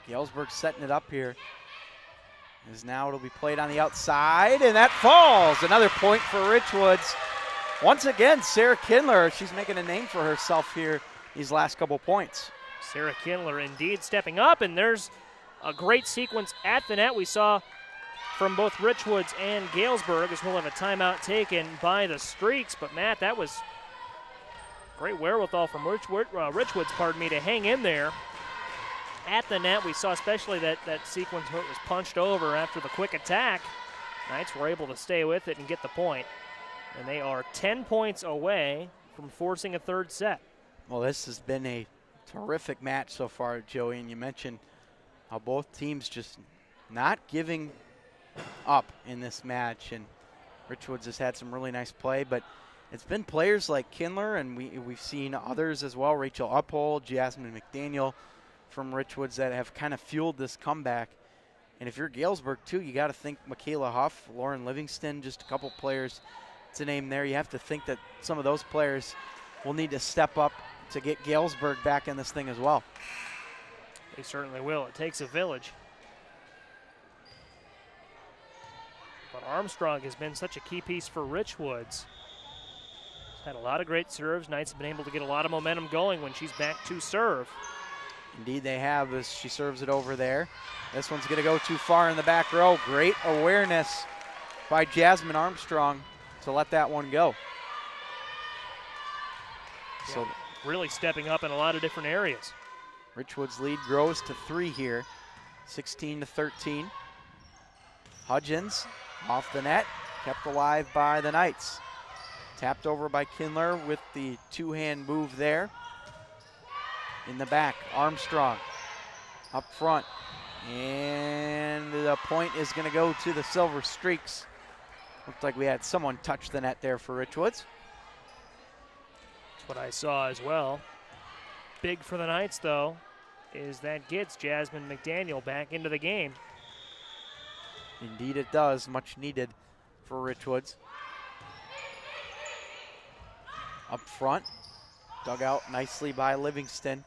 Galesburg setting it up here. As now it'll be played on the outside, and that falls. Another point for Richwoods. Once again, Sarah Kindler, she's making a name for herself here these last couple points. Sarah Kindler indeed stepping up, and there's a great sequence at the net we saw from both Richwoods and Galesburg, as we'll have a timeout taken by the Streaks. But Matt, that was great wherewithal from Richwoods, to hang in there. At the net, we saw especially that sequence where it was punched over after the quick attack. Knights were able to stay with it and get the point. And they are 10 points away from forcing a third set. Well, this has been a terrific match so far, Joey, and you mentioned how both teams just not giving up in this match. And Richwoods has had some really nice play, but it's been players like Kindler, and we've seen others as well, Rachel Uphold, Jasmine McDaniel, from Richwoods, that have kind of fueled this comeback. And if you're Galesburg too, you got to think Michaela Huff, Lauren Livingston, just a couple players to name there. You have to think that some of those players will need to step up to get Galesburg back in this thing as well. They certainly will. It takes a village. But Armstrong has been such a key piece for Richwoods. She's had a lot of great serves. Knights have been able to get a lot of momentum going when she's back to serve. Indeed they have, as she serves it over there. This one's going to go too far in the back row. Great awareness by Jasmine Armstrong to let that one go. Yeah, so really stepping up in a lot of different areas. Richwoods' lead grows to 3 here, 16-13. Hudgens off the net, kept alive by the Knights. Tapped over by Kindler with the two-hand move there. In the back, Armstrong up front. And the point is going to go to the Silver Streaks. Looked like we had someone touch the net there for Richwoods. That's what I saw as well. Big for the Knights, though, is that gets Jasmine McDaniel back into the game. Indeed it does. Much needed for Richwoods. Up front, dug out nicely by Livingston.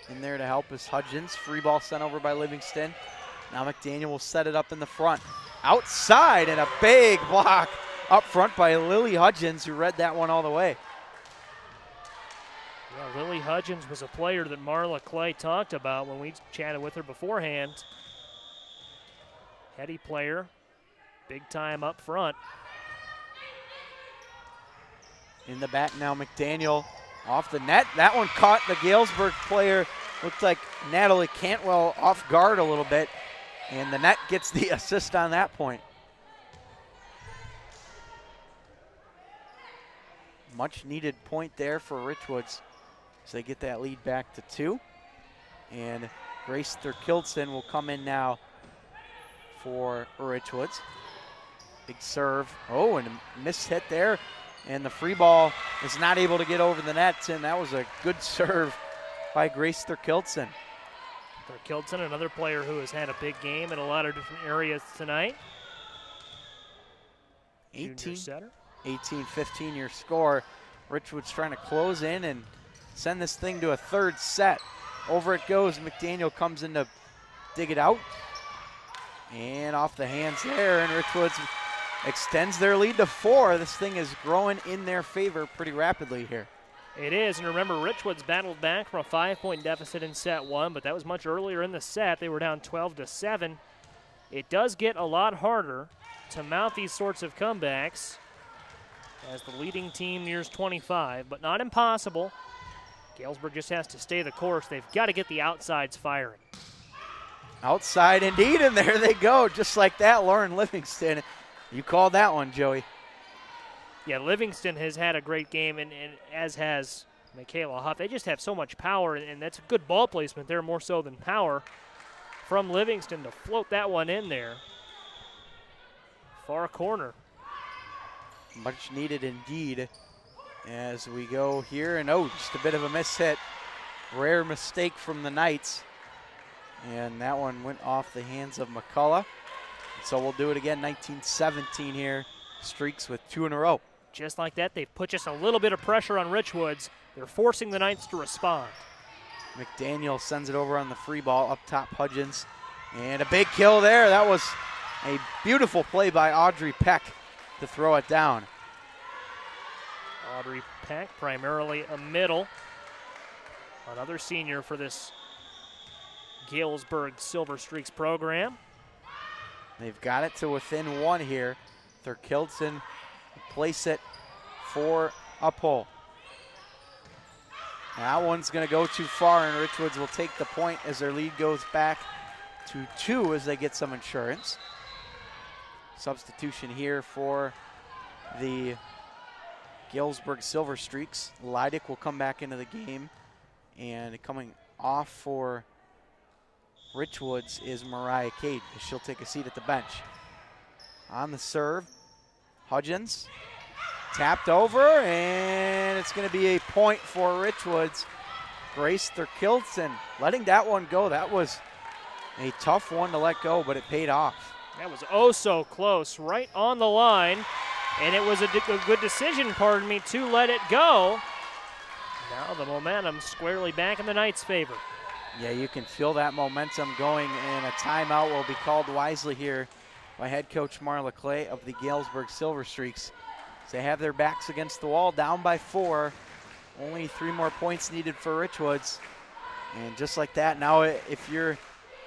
In there to help is Hudgens. Free ball sent over by Livingston. Now McDaniel will set it up in the front. Outside, and a big block up front by Lily Hudgens, who read that one all the way. Yeah, Lily Hudgens was a player that Marla Clay talked about when we chatted with her beforehand. Heady player, big time up front. In the back now, McDaniel off the net. That one caught the Galesburg player. Looked like Natalie Cantwell off guard a little bit. And the net gets the assist on that point. Much needed point there for Richwoods. So they get that lead back to 2. And Grace Thurkildson will come in now for Richwoods. Big serve. Oh, and a missed hit there. And the free ball is not able to get over the net, and that was a good serve by Grace Thurkildson. Thurkildson, another player who has had a big game in a lot of different areas tonight. 18-15 your score. Richwoods trying to close in and send this thing to a third set. Over it goes. McDaniel comes in to dig it out. And off the hands there, and Richwoods extends their lead to 4. This thing is growing in their favor pretty rapidly here. It is, and remember, Richwoods battled back from a 5-point deficit in set 1, but that was much earlier in the set. They were down 12-7. It does get a lot harder to mount these sorts of comebacks as the leading team nears 25, but not impossible. Galesburg just has to stay the course. They've got to get the outsides firing. Outside indeed, and there they go, just like that. Lauren Livingston. You called that one, Joey. Yeah, Livingston has had a great game, and as has Michaela Huff. They just have so much power, and that's a good ball placement there, more so than power from Livingston to float that one in there. Far corner. Much needed indeed as we go here. And oh, just a bit of a miss hit. Rare mistake from the Knights. And that one went off the hands of McCullough. So we'll do it again, 19-17 here. Streaks with 2 in a row. just like that, they've put just a little bit of pressure on Richwoods. They're forcing the Knights to respond. McDaniel sends it over on the free ball up top, Hudgens. And a big kill there. That was a beautiful play by Audrey Peck to throw it down. Audrey Peck, primarily a middle. Another senior for this Galesburg Silver Streaks program. They've got it to within one here. Thurkildsen place it for Uphull. That one's going to go too far, and Richwoods will take the point as their lead goes back to 2 as they get some insurance. Substitution here for the Galesburg Silver Streaks. Leidick will come back into the game, and coming off for Richwoods is Mariah Cade. She'll take a seat at the bench. On the serve, Hudgens tapped over, and it's going to be a point for Richwoods. Grace Thurkildsen letting that one go. That was a tough one to let go, but it paid off. That was oh so close, right on the line, and it was a good decision, to let it go. Now the momentum squarely back in the Knights' favor. Yeah, you can feel that momentum going, and a timeout will be called wisely here by head coach Marla Clay of the Galesburg Silver Streaks. They have their backs against the wall, down by 4. Only 3 more points needed for Richwoods. And just like that, now if you're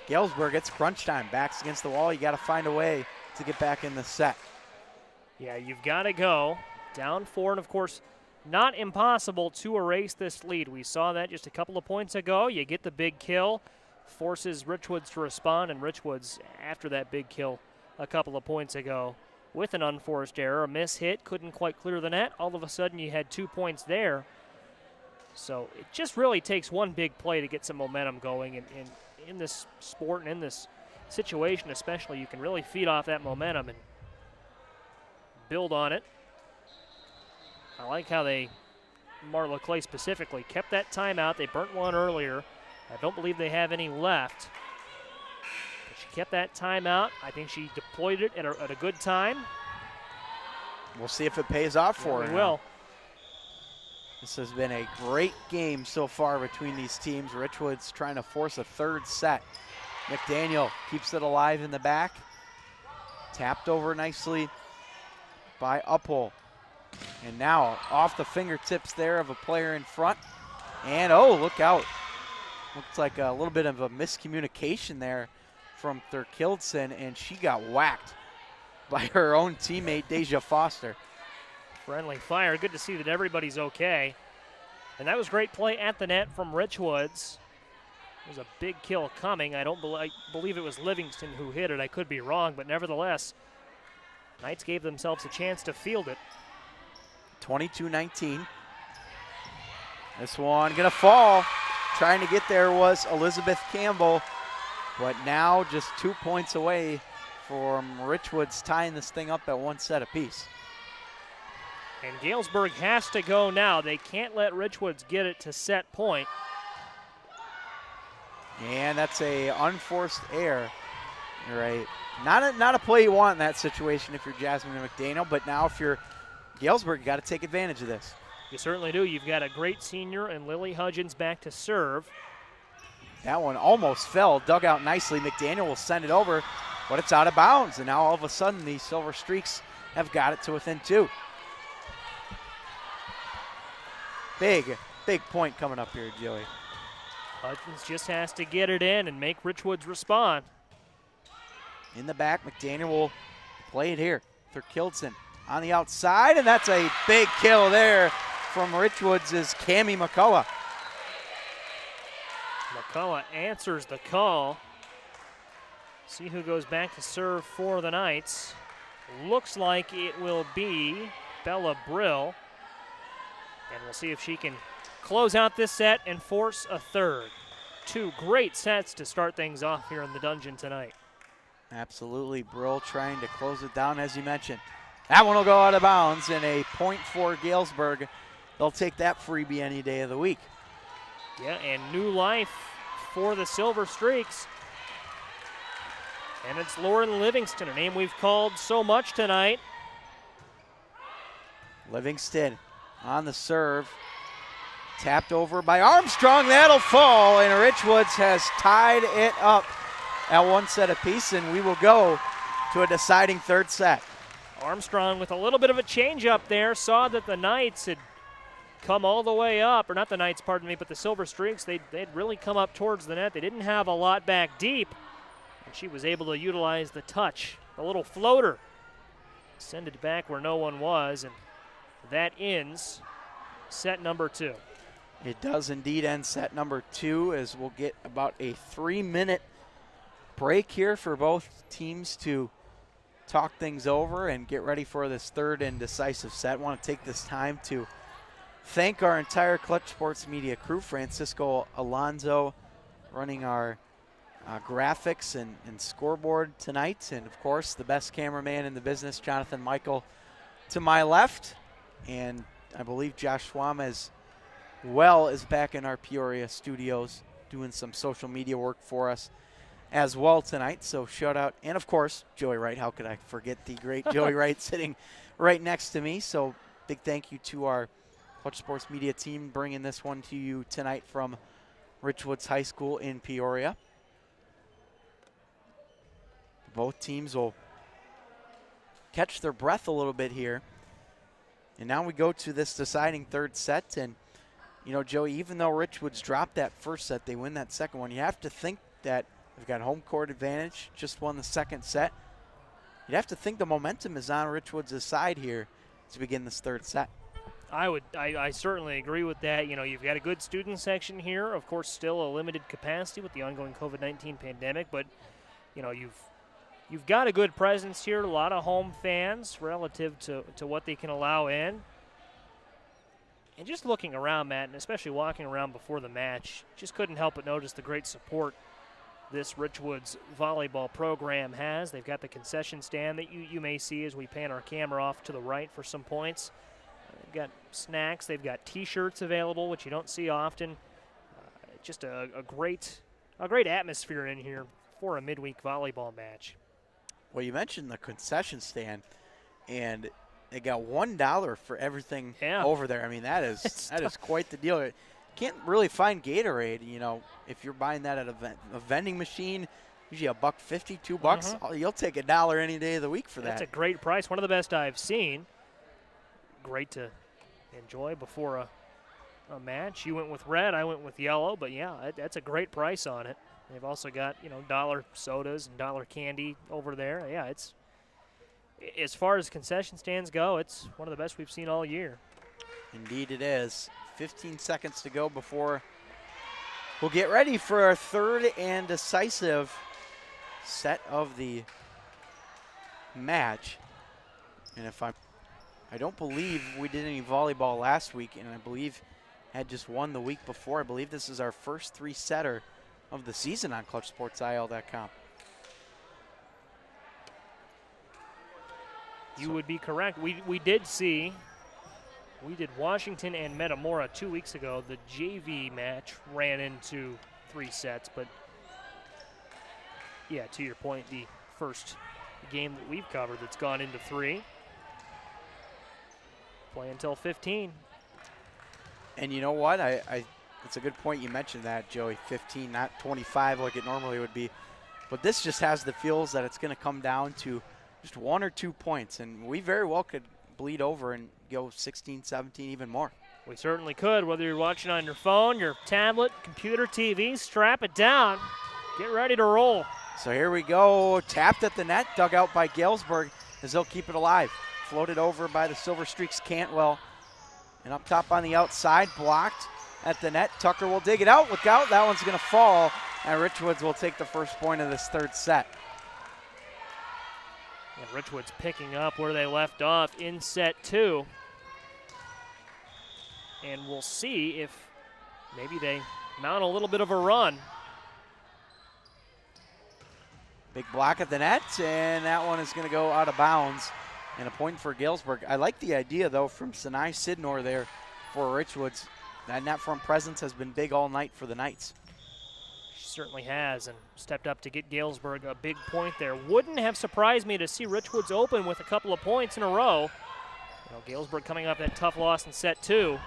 Galesburg, it's crunch time. Backs against the wall, you got to find a way to get back in the set. Yeah, you've got to go down 4, and of course, not impossible to erase this lead. We saw that just a couple of points ago. You get the big kill, forces Richwoods to respond, and Richwoods, after that big kill a couple of points ago, with an unforced error, a miss hit, couldn't quite clear the net. All of a sudden, you had 2 points there. So it just really takes one big play to get some momentum going. And in this sport and in this situation especially, you can really feed off that momentum and build on it. I like how Marla Clay specifically, kept that timeout. They burnt one earlier. I don't believe they have any left. But she kept that timeout. I think she deployed it at a good time. We'll see if it pays off for her. We will. This has been a great game so far between these teams. Richwoods trying to force a 3rd set. McDaniel keeps it alive in the back. Tapped over nicely by Uphull. And now off the fingertips there of a player in front. And oh, look out. Looks like a little bit of a miscommunication there from Thurkildsen, and she got whacked by her own teammate, Deja Foster. Friendly fire. Good to see that everybody's okay. And that was great play at the net from Richwoods. There's a big kill coming. I believe it was Livingston who hit it. I could be wrong, but nevertheless, Knights gave themselves a chance to field it. 22-19. This one gonna fall. Trying to get there was Elizabeth Campbell, but now just 2 points away from Richwoods tying this thing up at 1 set apiece. And Galesburg has to go now. They can't let Richwoods get it to set point. And that's a unforced error. You're right. Not a play you want in that situation if you're Jasmine McDaniel, but now if you're Galesburg, you got to take advantage of this. You certainly do. You've got a great senior and Lily Hudgens back to serve. That one almost fell, dug out nicely. McDaniel will send it over, but it's out of bounds. And now all of a sudden the Silver Streaks have got it to within 2. Big point coming up here, Joey. Hudgens just has to get it in and make Richwoods respond. In the back, McDaniel will play it here. Thurkildsen on the outside, and that's a big kill there from Richwoods is Cammie McCullough. McCullough answers the call. See who goes back to serve for the Knights. Looks like it will be Bella Brill. And we'll see if she can close out this set and force a 3rd. 2 great sets to start things off here in the dungeon tonight. Absolutely, Brill trying to close it down as you mentioned. That one will go out of bounds, and a point for Galesburg. They'll take that freebie any day of the week. Yeah, and new life for the Silver Streaks. And it's Lauren Livingston, a name we've called so much tonight. Livingston on the serve. Tapped over by Armstrong. That'll fall, and Richwoods has tied it up at 1 set apiece, and we will go to a deciding third set. Armstrong with a little bit of a change up there, saw that the Knights had come all the way up, or not the Knights, pardon me, but the Silver Streaks, they'd really come up towards the net. They didn't have a lot back deep, and she was able to utilize the touch, the little floater, send it back where no one was, and that ends set number 2. It does indeed end set number 2, as we'll get about a 3-minute break here for both teams to talk things over and get ready for this third and decisive set. I want to take this time to thank our entire Clutch Sports Media crew. Francisco Alonso running our graphics and scoreboard tonight, and of course the best cameraman in the business, Jonathan Michael, to my left, and I believe Josh Swam as well is back in our Peoria studios doing some social media work for us as well tonight. So shout out, and of course Joey Wright. How could I forget the great Joey Wright sitting right next to me? So big thank you to our Clutch Sports Media team bringing this one to you tonight from Richwoods High School in Peoria. Both teams will catch their breath a little bit here. And now we go to this deciding third set. And, you know, Joey, even though Richwoods dropped that first set, they win that second one. You have to think that they've got home court advantage, just won the second set. You'd have to think the momentum is on Richwoods' side here to begin this third set. I certainly agree with that. You know, you've got a good student section here. Of course, still a limited capacity with the ongoing COVID-19 pandemic, but, you know, you've got a good presence here, a lot of home fans relative to what they can allow in. And just looking around, Matt, and especially walking around before the match, just couldn't help but notice the great support this Richwoods volleyball program has. They've got the concession stand that you may see as we pan our camera off to the right for some points. They've got snacks. They've got T-shirts available, which you don't see often. Just a great atmosphere in here for a midweek volleyball match. Well, you mentioned the concession stand, and they got $1 for everything over there. I mean, that is quite the deal. You can't really find Gatorade, you know, if you're buying that at a vending machine. Usually $1.50, $2. Mm-hmm. You'll take $1 any day of the week for that. That's a great price. One of the best I've seen. Great to enjoy before a match. You went with red, I went with yellow, but yeah, that's a great price on it. They've also got, you know, $1 sodas and $1 candy over there. Yeah, it's, as far as concession stands go, it's one of the best we've seen all year. Indeed it is. 15 seconds to go before we'll get ready for our third and decisive set of the match. And I don't believe we did any volleyball last week, and I believe had just won the week before. I believe this is our first three-setter of the season on ClutchSportsIL.com. You would be correct. We did Washington and Metamora 2 weeks ago. The JV match ran into 3 sets, but yeah, to your point, the first game that we've covered that's gone into 3. Play until 15. And you know what? It's a good point you mentioned that, Joey. 15, not 25 like it normally would be. But this just has the feels that it's going to come down to just 1 or 2 points. And we very well could bleed over and go 16, 17, even more. We certainly could, whether you're watching on your phone, your tablet, computer, TV, strap it down. Get ready to roll. So here we go. Tapped at the net, dug out by Galesburg as they'll keep it alive. Floated over by the Silver Streaks Cantwell. And up top on the outside, blocked at the net. Tucker will dig it out. Look out. That one's going to fall. And Richwoods will take the first point of this third set. And Richwoods picking up where they left off in set 2. And we'll see if maybe they mount a little bit of a run. Big block at the net, and that one is going to go out of bounds. And a point for Galesburg. I like the idea, though, from Sinai Sidnor there for Richwoods. That net front presence has been big all night for the Knights. She certainly has, and stepped up to get Galesburg a big point there. Wouldn't have surprised me to see Richwoods open with a couple of points in a row. Well, Galesburg coming off that tough loss in set 2.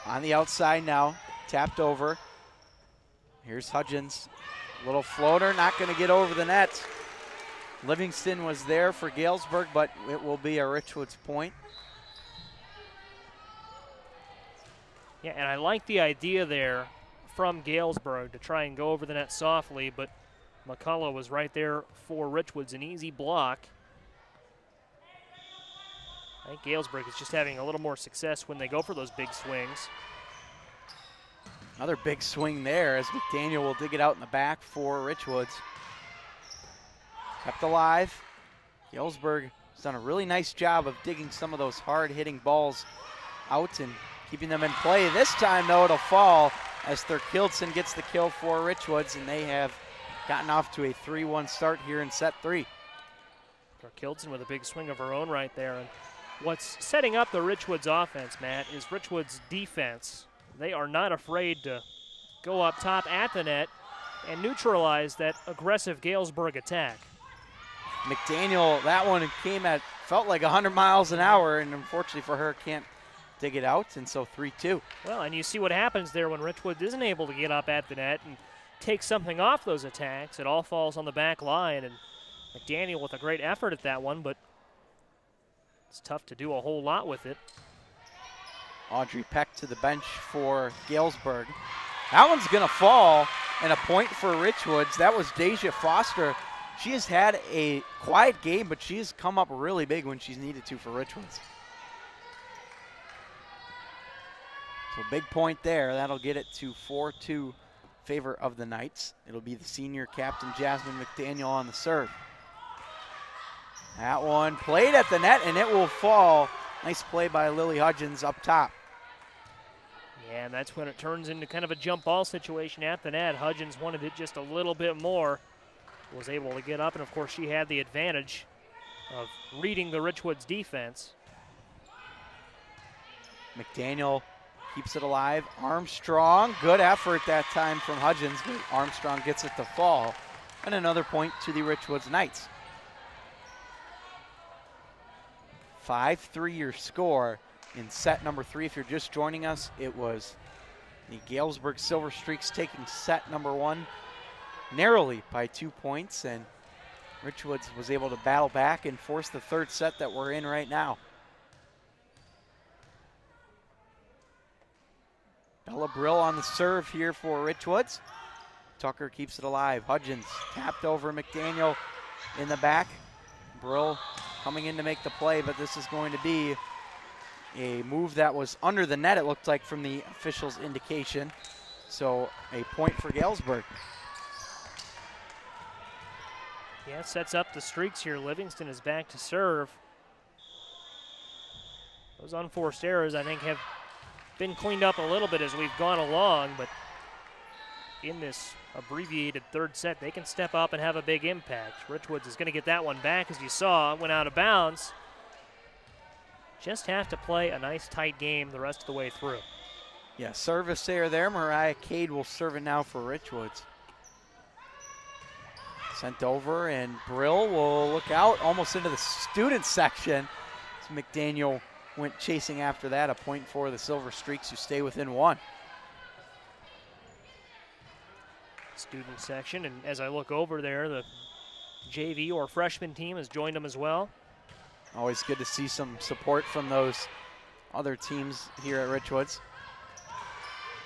On the outside now, tapped over. Here's Hudgens. Little floater, not going to get over the net. Livingston was there for Galesburg, but it will be a Richwoods point. Yeah, and I like the idea there from Galesburg to try and go over the net softly, but McCullough was right there for Richwoods, an easy block. I think Galesburg is just having a little more success when they go for those big swings. Another big swing there as McDaniel will dig it out in the back for Richwoods. Kept alive. Galesburg has done a really nice job of digging some of those hard-hitting balls out and keeping them in play. This time, though, it'll fall as Thurkildsen gets the kill for Richwoods, and they have gotten off to a 3-1 start here in set 3. Thurkildsen with a big swing of her own right there. And what's setting up the Richwoods offense, Matt, is Richwoods' defense. They are not afraid to go up top at the net and neutralize that aggressive Galesburg attack. McDaniel, that one came at, felt like 100 miles an hour, and unfortunately for her, can't dig it out, and so 3-2. Well, and you see what happens there when Richwoods isn't able to get up at the net and take something off those attacks. It all falls on the back line, and McDaniel with a great effort at that one, but it's tough to do a whole lot with it. Audrey Peck to the bench for Galesburg. That one's going to fall, and a point for Richwoods. That was Deja Foster. She has had a quiet game, but she has come up really big when she's needed to for Richwoods. So big point there. That'll get it to 4-2 favor of the Knights. It'll be the senior captain, Jasmine McDaniel, on the serve. That one played at the net, and it will fall. Nice play by Lily Hudgens up top. Yeah, and that's when it turns into kind of a jump ball situation at the net. Hudgens wanted it just a little bit more. Was able to get up, and of course she had the advantage of reading the Richwoods defense. McDaniel keeps it alive. Armstrong, good effort that time from Hudgens, but Armstrong gets it to fall. And another point to the Richwoods Knights. 5-3 your score in set number 3. If you're just joining us, it was the Galesburg Silver Streaks taking set number 1 narrowly by 2 points, and Richwoods was able to battle back and force the third set that we're in right now. Bella Brill on the serve here for Richwoods. Tucker keeps it alive. Hudgens tapped over McDaniel in the back. Brill coming in to make the play, but this is going to be a move that was under the net, it looked like, from the official's indication. So a point for Galesburg. Yeah, it sets up the streaks here. Livingston is back to serve. Those unforced errors, I think, have been cleaned up a little bit as we've gone along, but in this abbreviated third set, they can step up and have a big impact. Richwoods is going to get that one back, as you saw, went out of bounds. Just have to play a nice tight game the rest of the way through. Yeah, service error there. Mariah Cade will serve it now for Richwoods. Sent over, and Brill will look out almost into the student section as McDaniel went chasing after that. A point for the Silver Streaks, who stay within 1. Student section, and as I look over there, the JV or freshman team has joined them as well. Always good to see some support from those other teams here at Richwoods.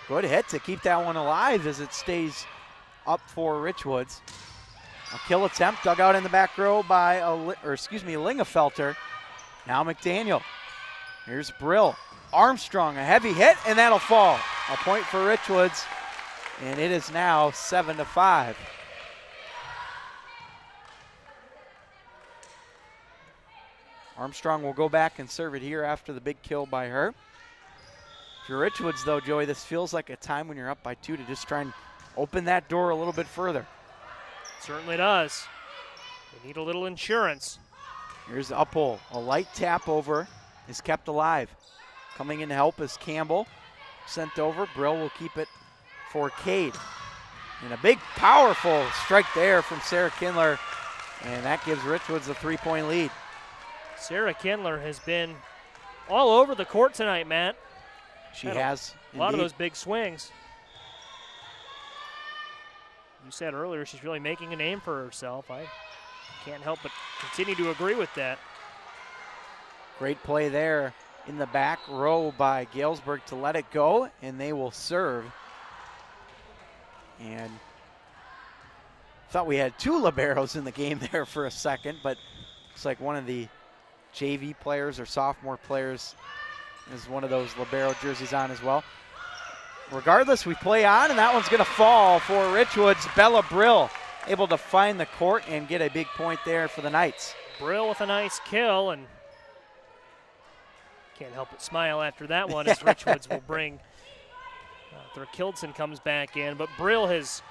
Good hit to keep that one alive as it stays up for Richwoods. A kill attempt dug out in the back row by, Lingefelter. Now McDaniel. Here's Brill. Armstrong, a heavy hit, and that'll fall. A point for Richwoods, and it is now 7-5. Armstrong will go back and serve it here after the big kill by her. If you're Richwoods, though, Joey, this feels like a time when you're up by 2 to just try and open that door a little bit further. Certainly does. They need a little insurance. Here's the uphole. A light tap over is kept alive. Coming in to help is Campbell. Sent over. Brill will keep it for Cade. And a big, powerful strike there from Sarah Kindler And that gives Richwoods a 3-point lead. Sarah Kindler has been all over the court tonight, Matt. She has. A lot of those big swings. You said earlier she's really making a name for herself. I can't help but continue to agree with that. Great play there in the back row by Galesburg to let it go, and they will serve. And thought we had two liberos in the game there for a second, but it's like one of the JV players or sophomore players is one of those libero jerseys on as well. Regardless, we play on, and that one's going to fall for Richwoods. Bella Brill able to find the court and get a big point there for the Knights. Brill with a nice kill, and can't help but smile after that one as Richwoods will bring Kildson comes back in. But Brill has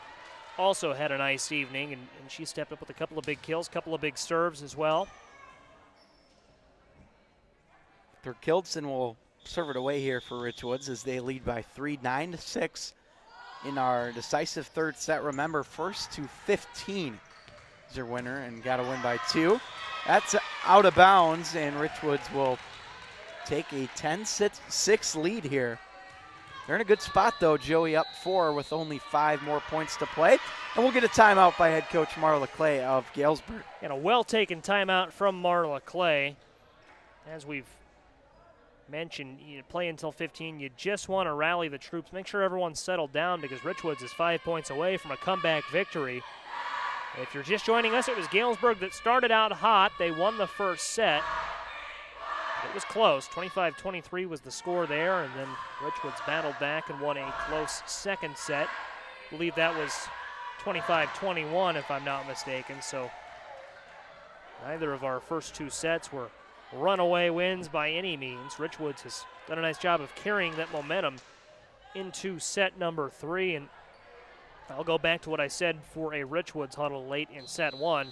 also had a nice evening, and she stepped up with a couple of big kills, couple of big serves as well. Kildson will serve it away here for Richwoods as they lead by 3, 9-6 in our decisive third set. Remember, first to 15 is your winner and got to win by 2. That's out of bounds, and Richwoods will take a 10-6 lead here. They're in a good spot, though. Joey up 4 with only 5 more points to play. And we'll get a timeout by head coach Marla Clay of Galesburg. And a well-taken timeout from Marla Clay. As we've mentioned, you play until 15. You just want to rally the troops. Make sure everyone's settled down because Richwoods is 5 points away from a comeback victory. If you're just joining us, it was Galesburg that started out hot. They won the first set. It was close. 25-23 was the score there, and then Richwoods battled back and won a close second set. I believe that was 25-21 if I'm not mistaken. So neither of our first 2 sets were runaway wins by any means. Richwoods has done a nice job of carrying that momentum into set number 3, and I'll go back to what I said for a Richwoods huddle late in set 1.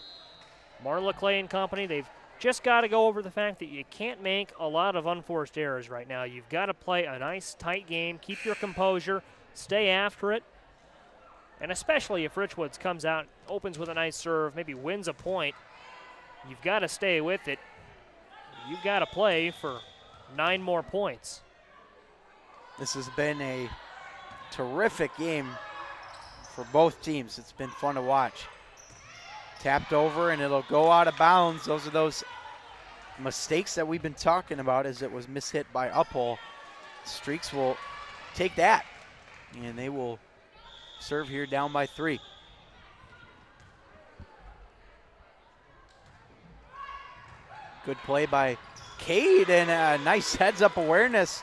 Marla Clay and company, they've just got to go over the fact that you can't make a lot of unforced errors right now. You've got to play a nice, tight game, keep your composure, stay after it, and especially if Richwoods comes out, opens with a nice serve, maybe wins a point, you've got to stay with it. You've got to play for 9 more points. This has been a terrific game for both teams. It's been fun to watch. Tapped over, and it'll go out of bounds. Those are those mistakes that we've been talking about as it was mishit by Uphole. Streaks will take that, and they will serve here down by 3. Good play by Cade, and a nice heads-up awareness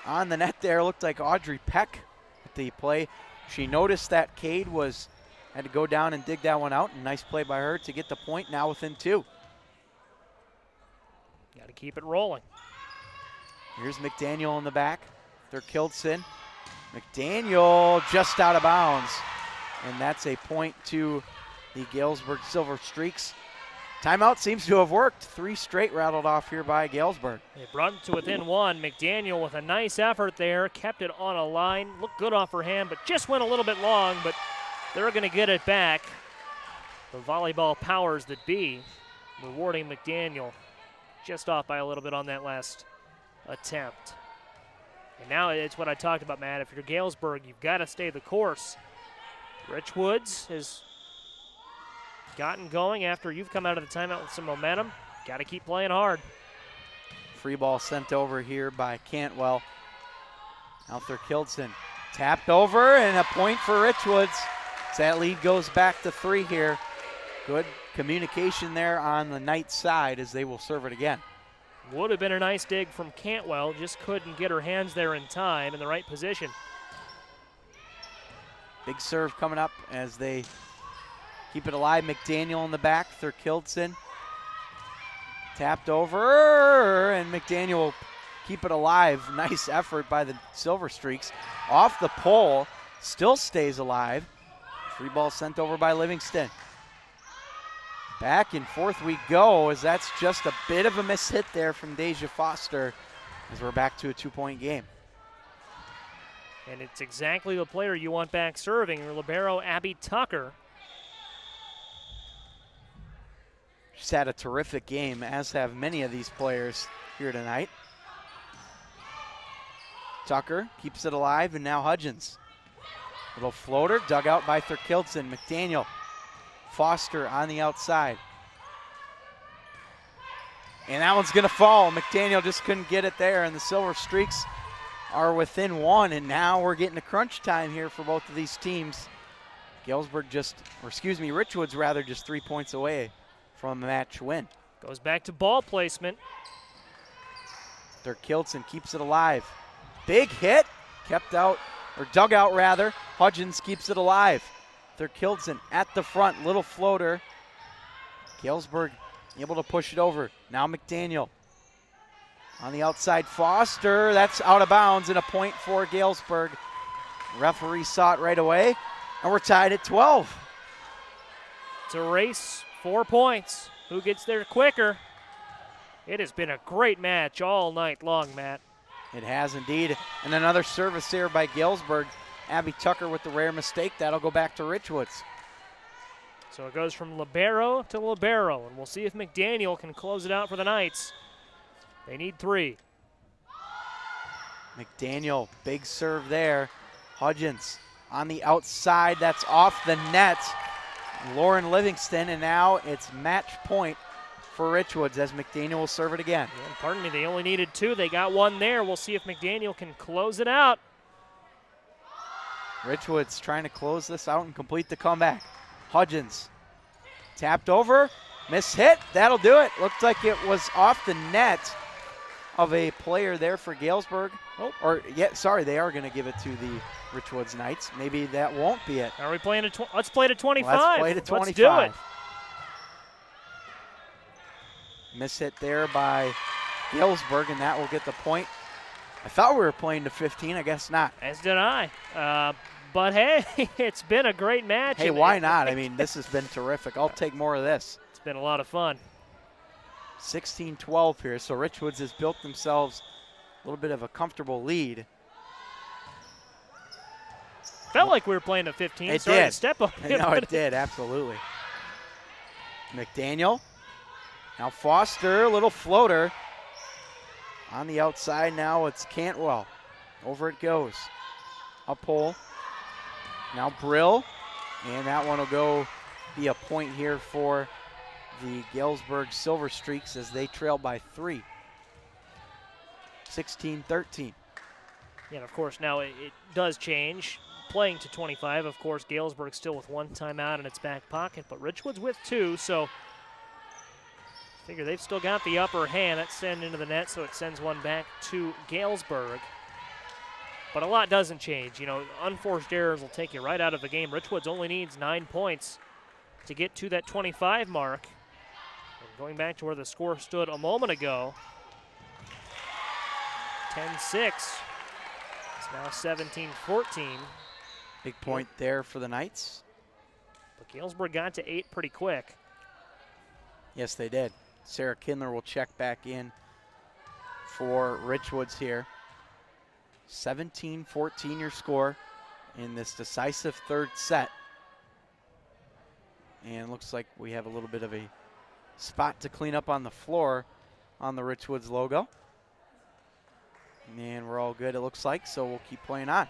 on the net there. Looked like Audrey Peck with the play. She noticed that Cade had to go down and dig that one out, and nice play by her to get the point now within 2. Got to keep it rolling. Here's McDaniel in the back. They're Kildson. McDaniel just out of bounds, and that's a point to the Galesburg Silver Streaks. Timeout seems to have worked. 3 straight rattled off here by Galesburg. They brought it to within 1. McDaniel with a nice effort there, kept it on a line, looked good off her hand, but just went a little bit long, but they're going to get it back. The volleyball powers that be rewarding McDaniel just off by a little bit on that last attempt. And now it's what I talked about, Matt. If you're Galesburg, you've got to stay the course. Richwoods has gotten going after you've come out of the timeout with some momentum. Got to keep playing hard. Free ball sent over here by Cantwell. Out there, Kildson. Tapped over, and a point for Richwoods. So that lead goes back to 3 here. Good communication there on the Knights side as they will serve it again. Would have been a nice dig from Cantwell, just couldn't get her hands there in time in the right position. Big serve coming up as they keep it alive. McDaniel in the back, Thurkildson. Tapped over, and McDaniel will keep it alive. Nice effort by the Silver Streaks. Off the pole, still stays alive. Free ball sent over by Livingston. Back and forth we go, as that's just a bit of a mishit there from Deja Foster as we're back to a 2-point game. And it's exactly the player you want back serving, libero Abby Tucker. She's had a terrific game, as have many of these players here tonight. Tucker keeps it alive, and now Hudgens. Little floater, dug out by Thurkildsen. McDaniel, Foster on the outside. And that one's gonna fall. McDaniel just couldn't get it there, and the Silver Streaks are within 1, and now we're getting to crunch time here for both of these teams. Richwoods rather, just 3 points away from a match win. Goes back to ball placement. Thurkildsen keeps it alive. Big hit, dug out rather. Hudgens keeps it alive. Thurkildsen at the front, little floater. Galesburg able to push it over. Now McDaniel. On the outside, Foster, that's out of bounds, and a point for Galesburg. Referee saw it right away, and we're tied at 12. It's a race, 4 points. Who gets there quicker? It has been a great match all night long, Matt. It has indeed, and another service here by Galesburg. Abby Tucker with the rare mistake. That'll go back to Richwoods. So it goes from libero to libero, and we'll see if McDaniel can close it out for the Knights. They need 3. McDaniel, big serve there. Hudgens on the outside, that's off the net. Lauren Livingston, and now it's match point for Richwoods as McDaniel will serve it again. Yeah, pardon me, they only needed 2. They got 1 there. We'll see if McDaniel can close it out. Richwoods trying to close this out and complete the comeback. Hudgens tapped over, miss hit, that'll do it. Looked like it was off the net of a player there for Galesburg. They are going to give it to the Richwoods Knights. Maybe that won't be it. Are we playing let's play to 25. Let's play to 25. Let's do it. Miss hit there by Galesburg, and that will get the point. I thought we were playing to 15. I guess not. As did I. But hey, it's been a great match. Hey, why not? I mean, this has been terrific. I'll take more of this. It's been a lot of fun. 16-12 here, so Richwoods has built themselves a little bit of a comfortable lead. Felt like we were playing to 15. It Sorry did. to step up. No, it did, absolutely. McDaniel. Now Foster, little floater. On the outside now, it's Cantwell. Over it goes. Up pole. Now Brill. And that one will go be a point here for the Galesburg Silver Streaks as they trail by 3. 16-13. Yeah, and of course now it does change. Playing to 25, of course, Galesburg still with 1 timeout in its back pocket, but Richwoods with 2, so figure they've still got the upper hand. That's sent into the net, so it sends one back to Galesburg. But a lot doesn't change. You know, unforced errors will take you right out of the game. Richwoods only needs 9 points to get to that 25 mark. And going back to where the score stood a moment ago, 10-6. It's now 17-14. Big point there for the Knights. But Galesburg got to 8 pretty quick. Yes, they did. Sarah Kindler will check back in for Richwoods here. 17-14 your score in this decisive third set. And looks like we have a little bit of a spot to clean up on the floor on the Richwoods logo. And we're all good, it looks like, so we'll keep playing on.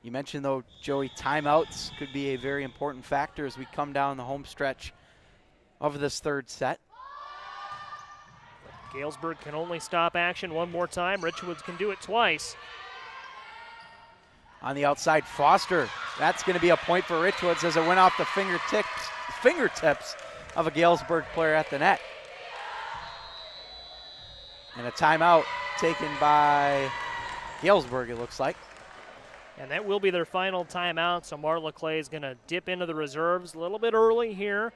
You mentioned, though, Joey, timeouts could be a very important factor as we come down the home stretch of this third set. Galesburg can only stop action 1 more time. Richwoods can do it twice. On the outside, Foster. That's going to be a point for Richwoods as it went off the fingertips of a Galesburg player at the net. And a timeout taken by Galesburg, it looks like. And that will be their final timeout, so Marla Clay is going to dip into the reserves a little bit early here.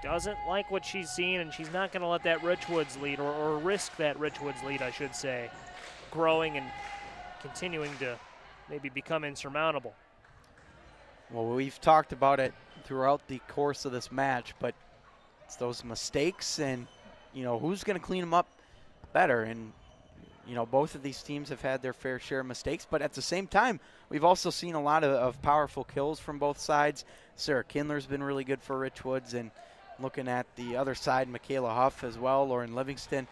Doesn't like what she's seen, and she's not going to let that Richwoods lead, or risk that Richwoods lead, I should say, growing and continuing to maybe become insurmountable. Well, we've talked about it throughout the course of this match, but it's those mistakes and, you know, who's going to clean them up better. And You know, both of these teams have had their fair share of mistakes, but at the same time, we've also seen a lot of powerful kills from both sides. Sarah Kindler's been really good for Richwoods, and looking at the other side, Michaela Huff as well, Lauren Livingston.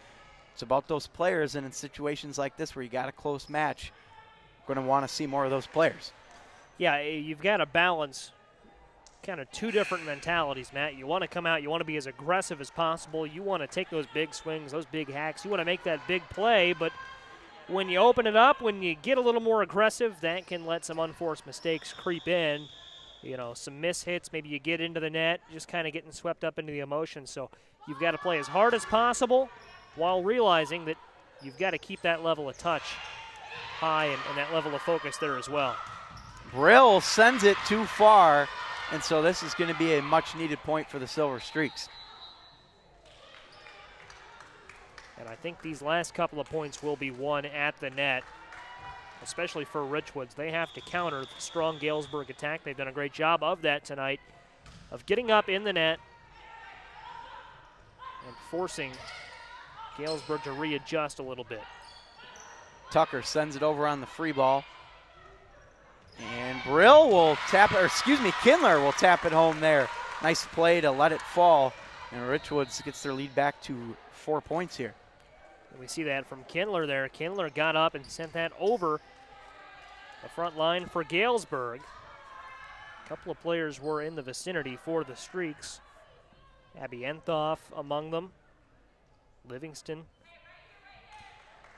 It's about those players, and in situations like this where you got a close match, going to want to see more of those players. Yeah, you've got to balance kind of two different mentalities, Matt. You want to come out, you want to be as aggressive as possible. You want to take those big swings, those big hacks. You want to make that big play, but when you open it up, when you get a little more aggressive, that can let some unforced mistakes creep in. You know, some mishits, maybe you get into the net, just kind of getting swept up into the emotion. So you've got to play as hard as possible while realizing that you've got to keep that level of touch high and that level of focus there as well. Brill sends it too far, and so this is going to be a much-needed point for the Silver Streaks. And I think these last couple of points will be won at the net, especially for Richwoods. They have to counter the strong Galesburg attack. They've done a great job of that tonight, of getting up in the net and forcing Galesburg to readjust a little bit. Tucker sends it over on the free ball. And Brill will tap, or excuse me, Kindler will tap it home there. Nice play to let it fall. And Richwoods gets their lead back to 4 points here. And we see that from Kindler there. Kindler got up and sent that over the front line for Galesburg. A couple of players were in the vicinity for the Streaks. Abby Enthoff among them. Livingston.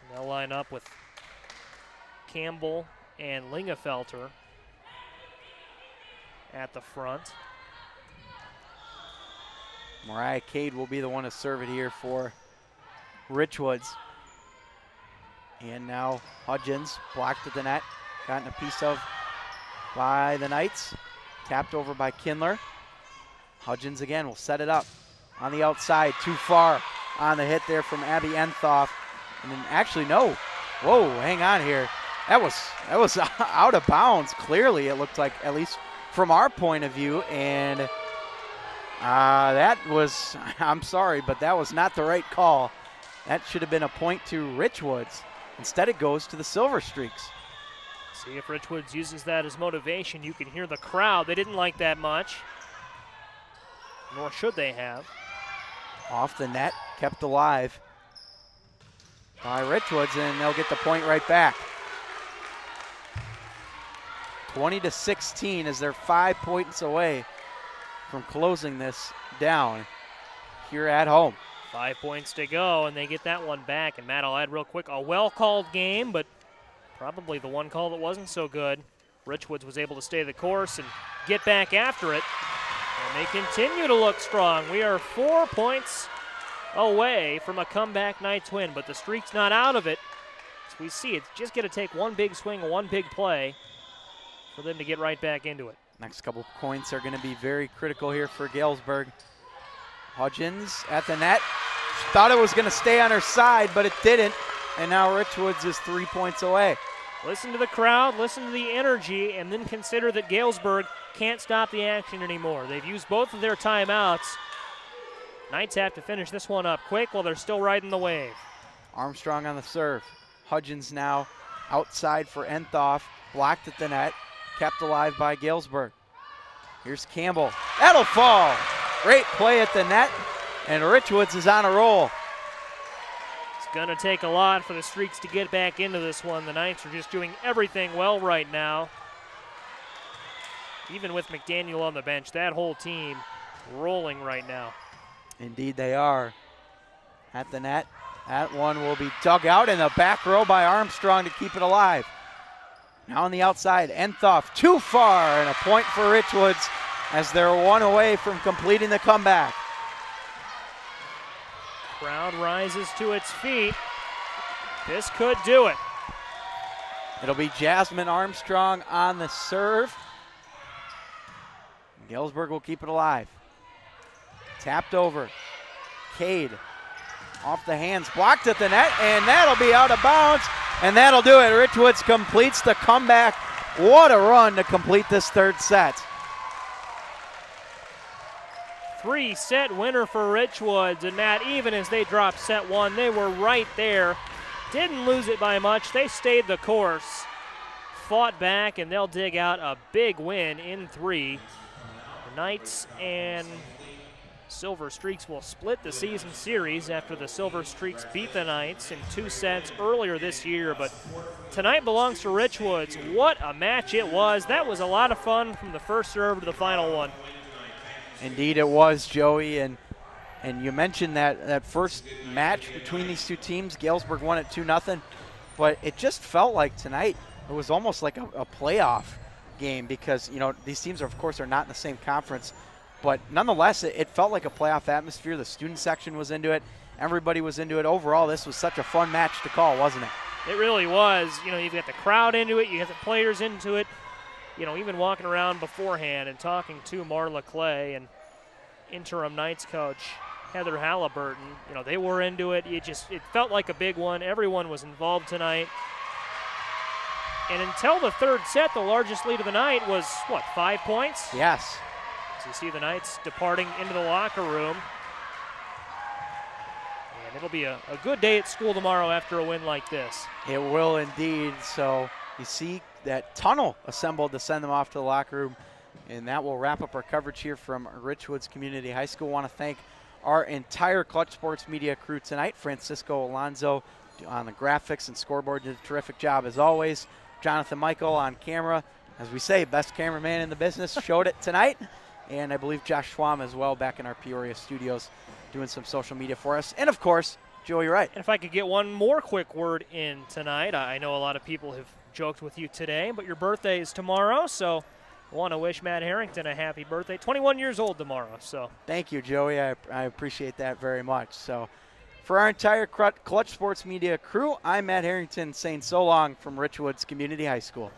And they'll line up with Campbell and Lingefelter at the front. Mariah Cade will be the one to serve it here for Richwoods. And now Hudgens blocked at the net, gotten a piece of by the Knights. Tapped over by Kindler. Hudgens again will set it up on the outside, too far on the hit there from Abby Enthoff. And then actually, no. Whoa, hang on here. That was out of bounds, clearly, it looked like, at least from our point of view. And that was, I'm sorry, but that was not the right call. That should have been a point to Richwoods. Instead, it goes to the Silver Streaks. See if Richwoods uses that as motivation. You can hear the crowd. They didn't like that much, nor should they have. Off the net, kept alive by Richwoods, and they'll get the point right back. 20-16 as they're 5 points away from closing this down here at home. 5 points to go, and they get that one back. And Matt, I'll add real quick, a well-called game, but probably the one call that wasn't so good. Richwoods was able to stay the course and get back after it. And they continue to look strong. We are 4 points away from a comeback Knights win, but the Streak's not out of it. As we see, it's just going to take one big swing, one big play for them to get right back into it. Next couple points are going to be very critical here for Galesburg. Hudgens at the net. She thought it was going to stay on her side, but it didn't. And now Richwoods is 3 points away. Listen to the crowd, listen to the energy, and then consider that Galesburg can't stop the action anymore. They've used both of their timeouts. Knights have to finish this one up quick while they're still riding the wave. Armstrong on the serve. Hudgens now outside for Enthoff. Blocked at the net. Kept alive by Galesburg. Here's Campbell. That'll fall. Great play at the net, and Richwoods is on a roll. It's going to take a lot for the Streaks to get back into this one. The Knights are just doing everything well right now. Even with McDaniel on the bench, that whole team rolling right now. Indeed they are. At the net, that one will be dug out in the back row by Armstrong to keep it alive. Now on the outside, Enthoff too far, and a point for Richwoods as they're one away from completing the comeback. Crowd rises to its feet. This could do it. It'll be Jasmine Armstrong on the serve. Galesburg will keep it alive. Tapped over. Cade off the hands, blocked at the net, and that'll be out of bounds. And that'll do it. Richwoods completes the comeback. What a run to complete this third set. 3-set winner for Richwoods. And Matt, even as they dropped set one, they were right there didn't lose it by much. They stayed the course, fought back, and they'll dig out a big win in 3. The Knights and Silver Streaks will split the season series after the Silver Streaks beat the Knights in 2 sets earlier this year. But tonight belongs to Richwoods. What a match it was. That was a lot of fun from the first serve to the final one. Indeed it was, Joey. And you mentioned that first match between these two teams. Galesburg won it 2-0. But it just felt like tonight it was almost like a playoff game because, you know, these teams, of course, are not in the same conference. But nonetheless, it felt like a playoff atmosphere. The student section was into it. Everybody was into it. Overall, this was such a fun match to call, wasn't it? It really was. You know, you've got the crowd into it. You got the players into it. You know, even walking around beforehand and talking to Marla Clay and interim Knights coach Heather Halliburton, you know, they were into it. It felt like a big one. Everyone was involved tonight. And until the third set, the largest lead of the night was, what, 5 points? Yes. You see the Knights departing into the locker room. And it'll be a good day at school tomorrow after a win like this. It will indeed. So you see that tunnel assembled to send them off to the locker room. And that will wrap up our coverage here from Richwoods Community High School. I want to thank our entire Clutch Sports Media crew tonight. Francisco Alonso on the graphics and scoreboard did a terrific job as always. Jonathan Michael on camera. As we say, best cameraman in the business, showed it tonight. And I believe Josh Schwam as well back in our Peoria studios doing some social media for us. And, of course, Joey Wright. And if I could get one more quick word in tonight, I know a lot of people have joked with you today, but your birthday is tomorrow, so I want to wish Matt Harrington a happy birthday. 21 years old tomorrow. So thank you, Joey. I appreciate that very much. So for our entire Clutch Sports Media crew, I'm Matt Harrington saying so long from Richwoods Community High School.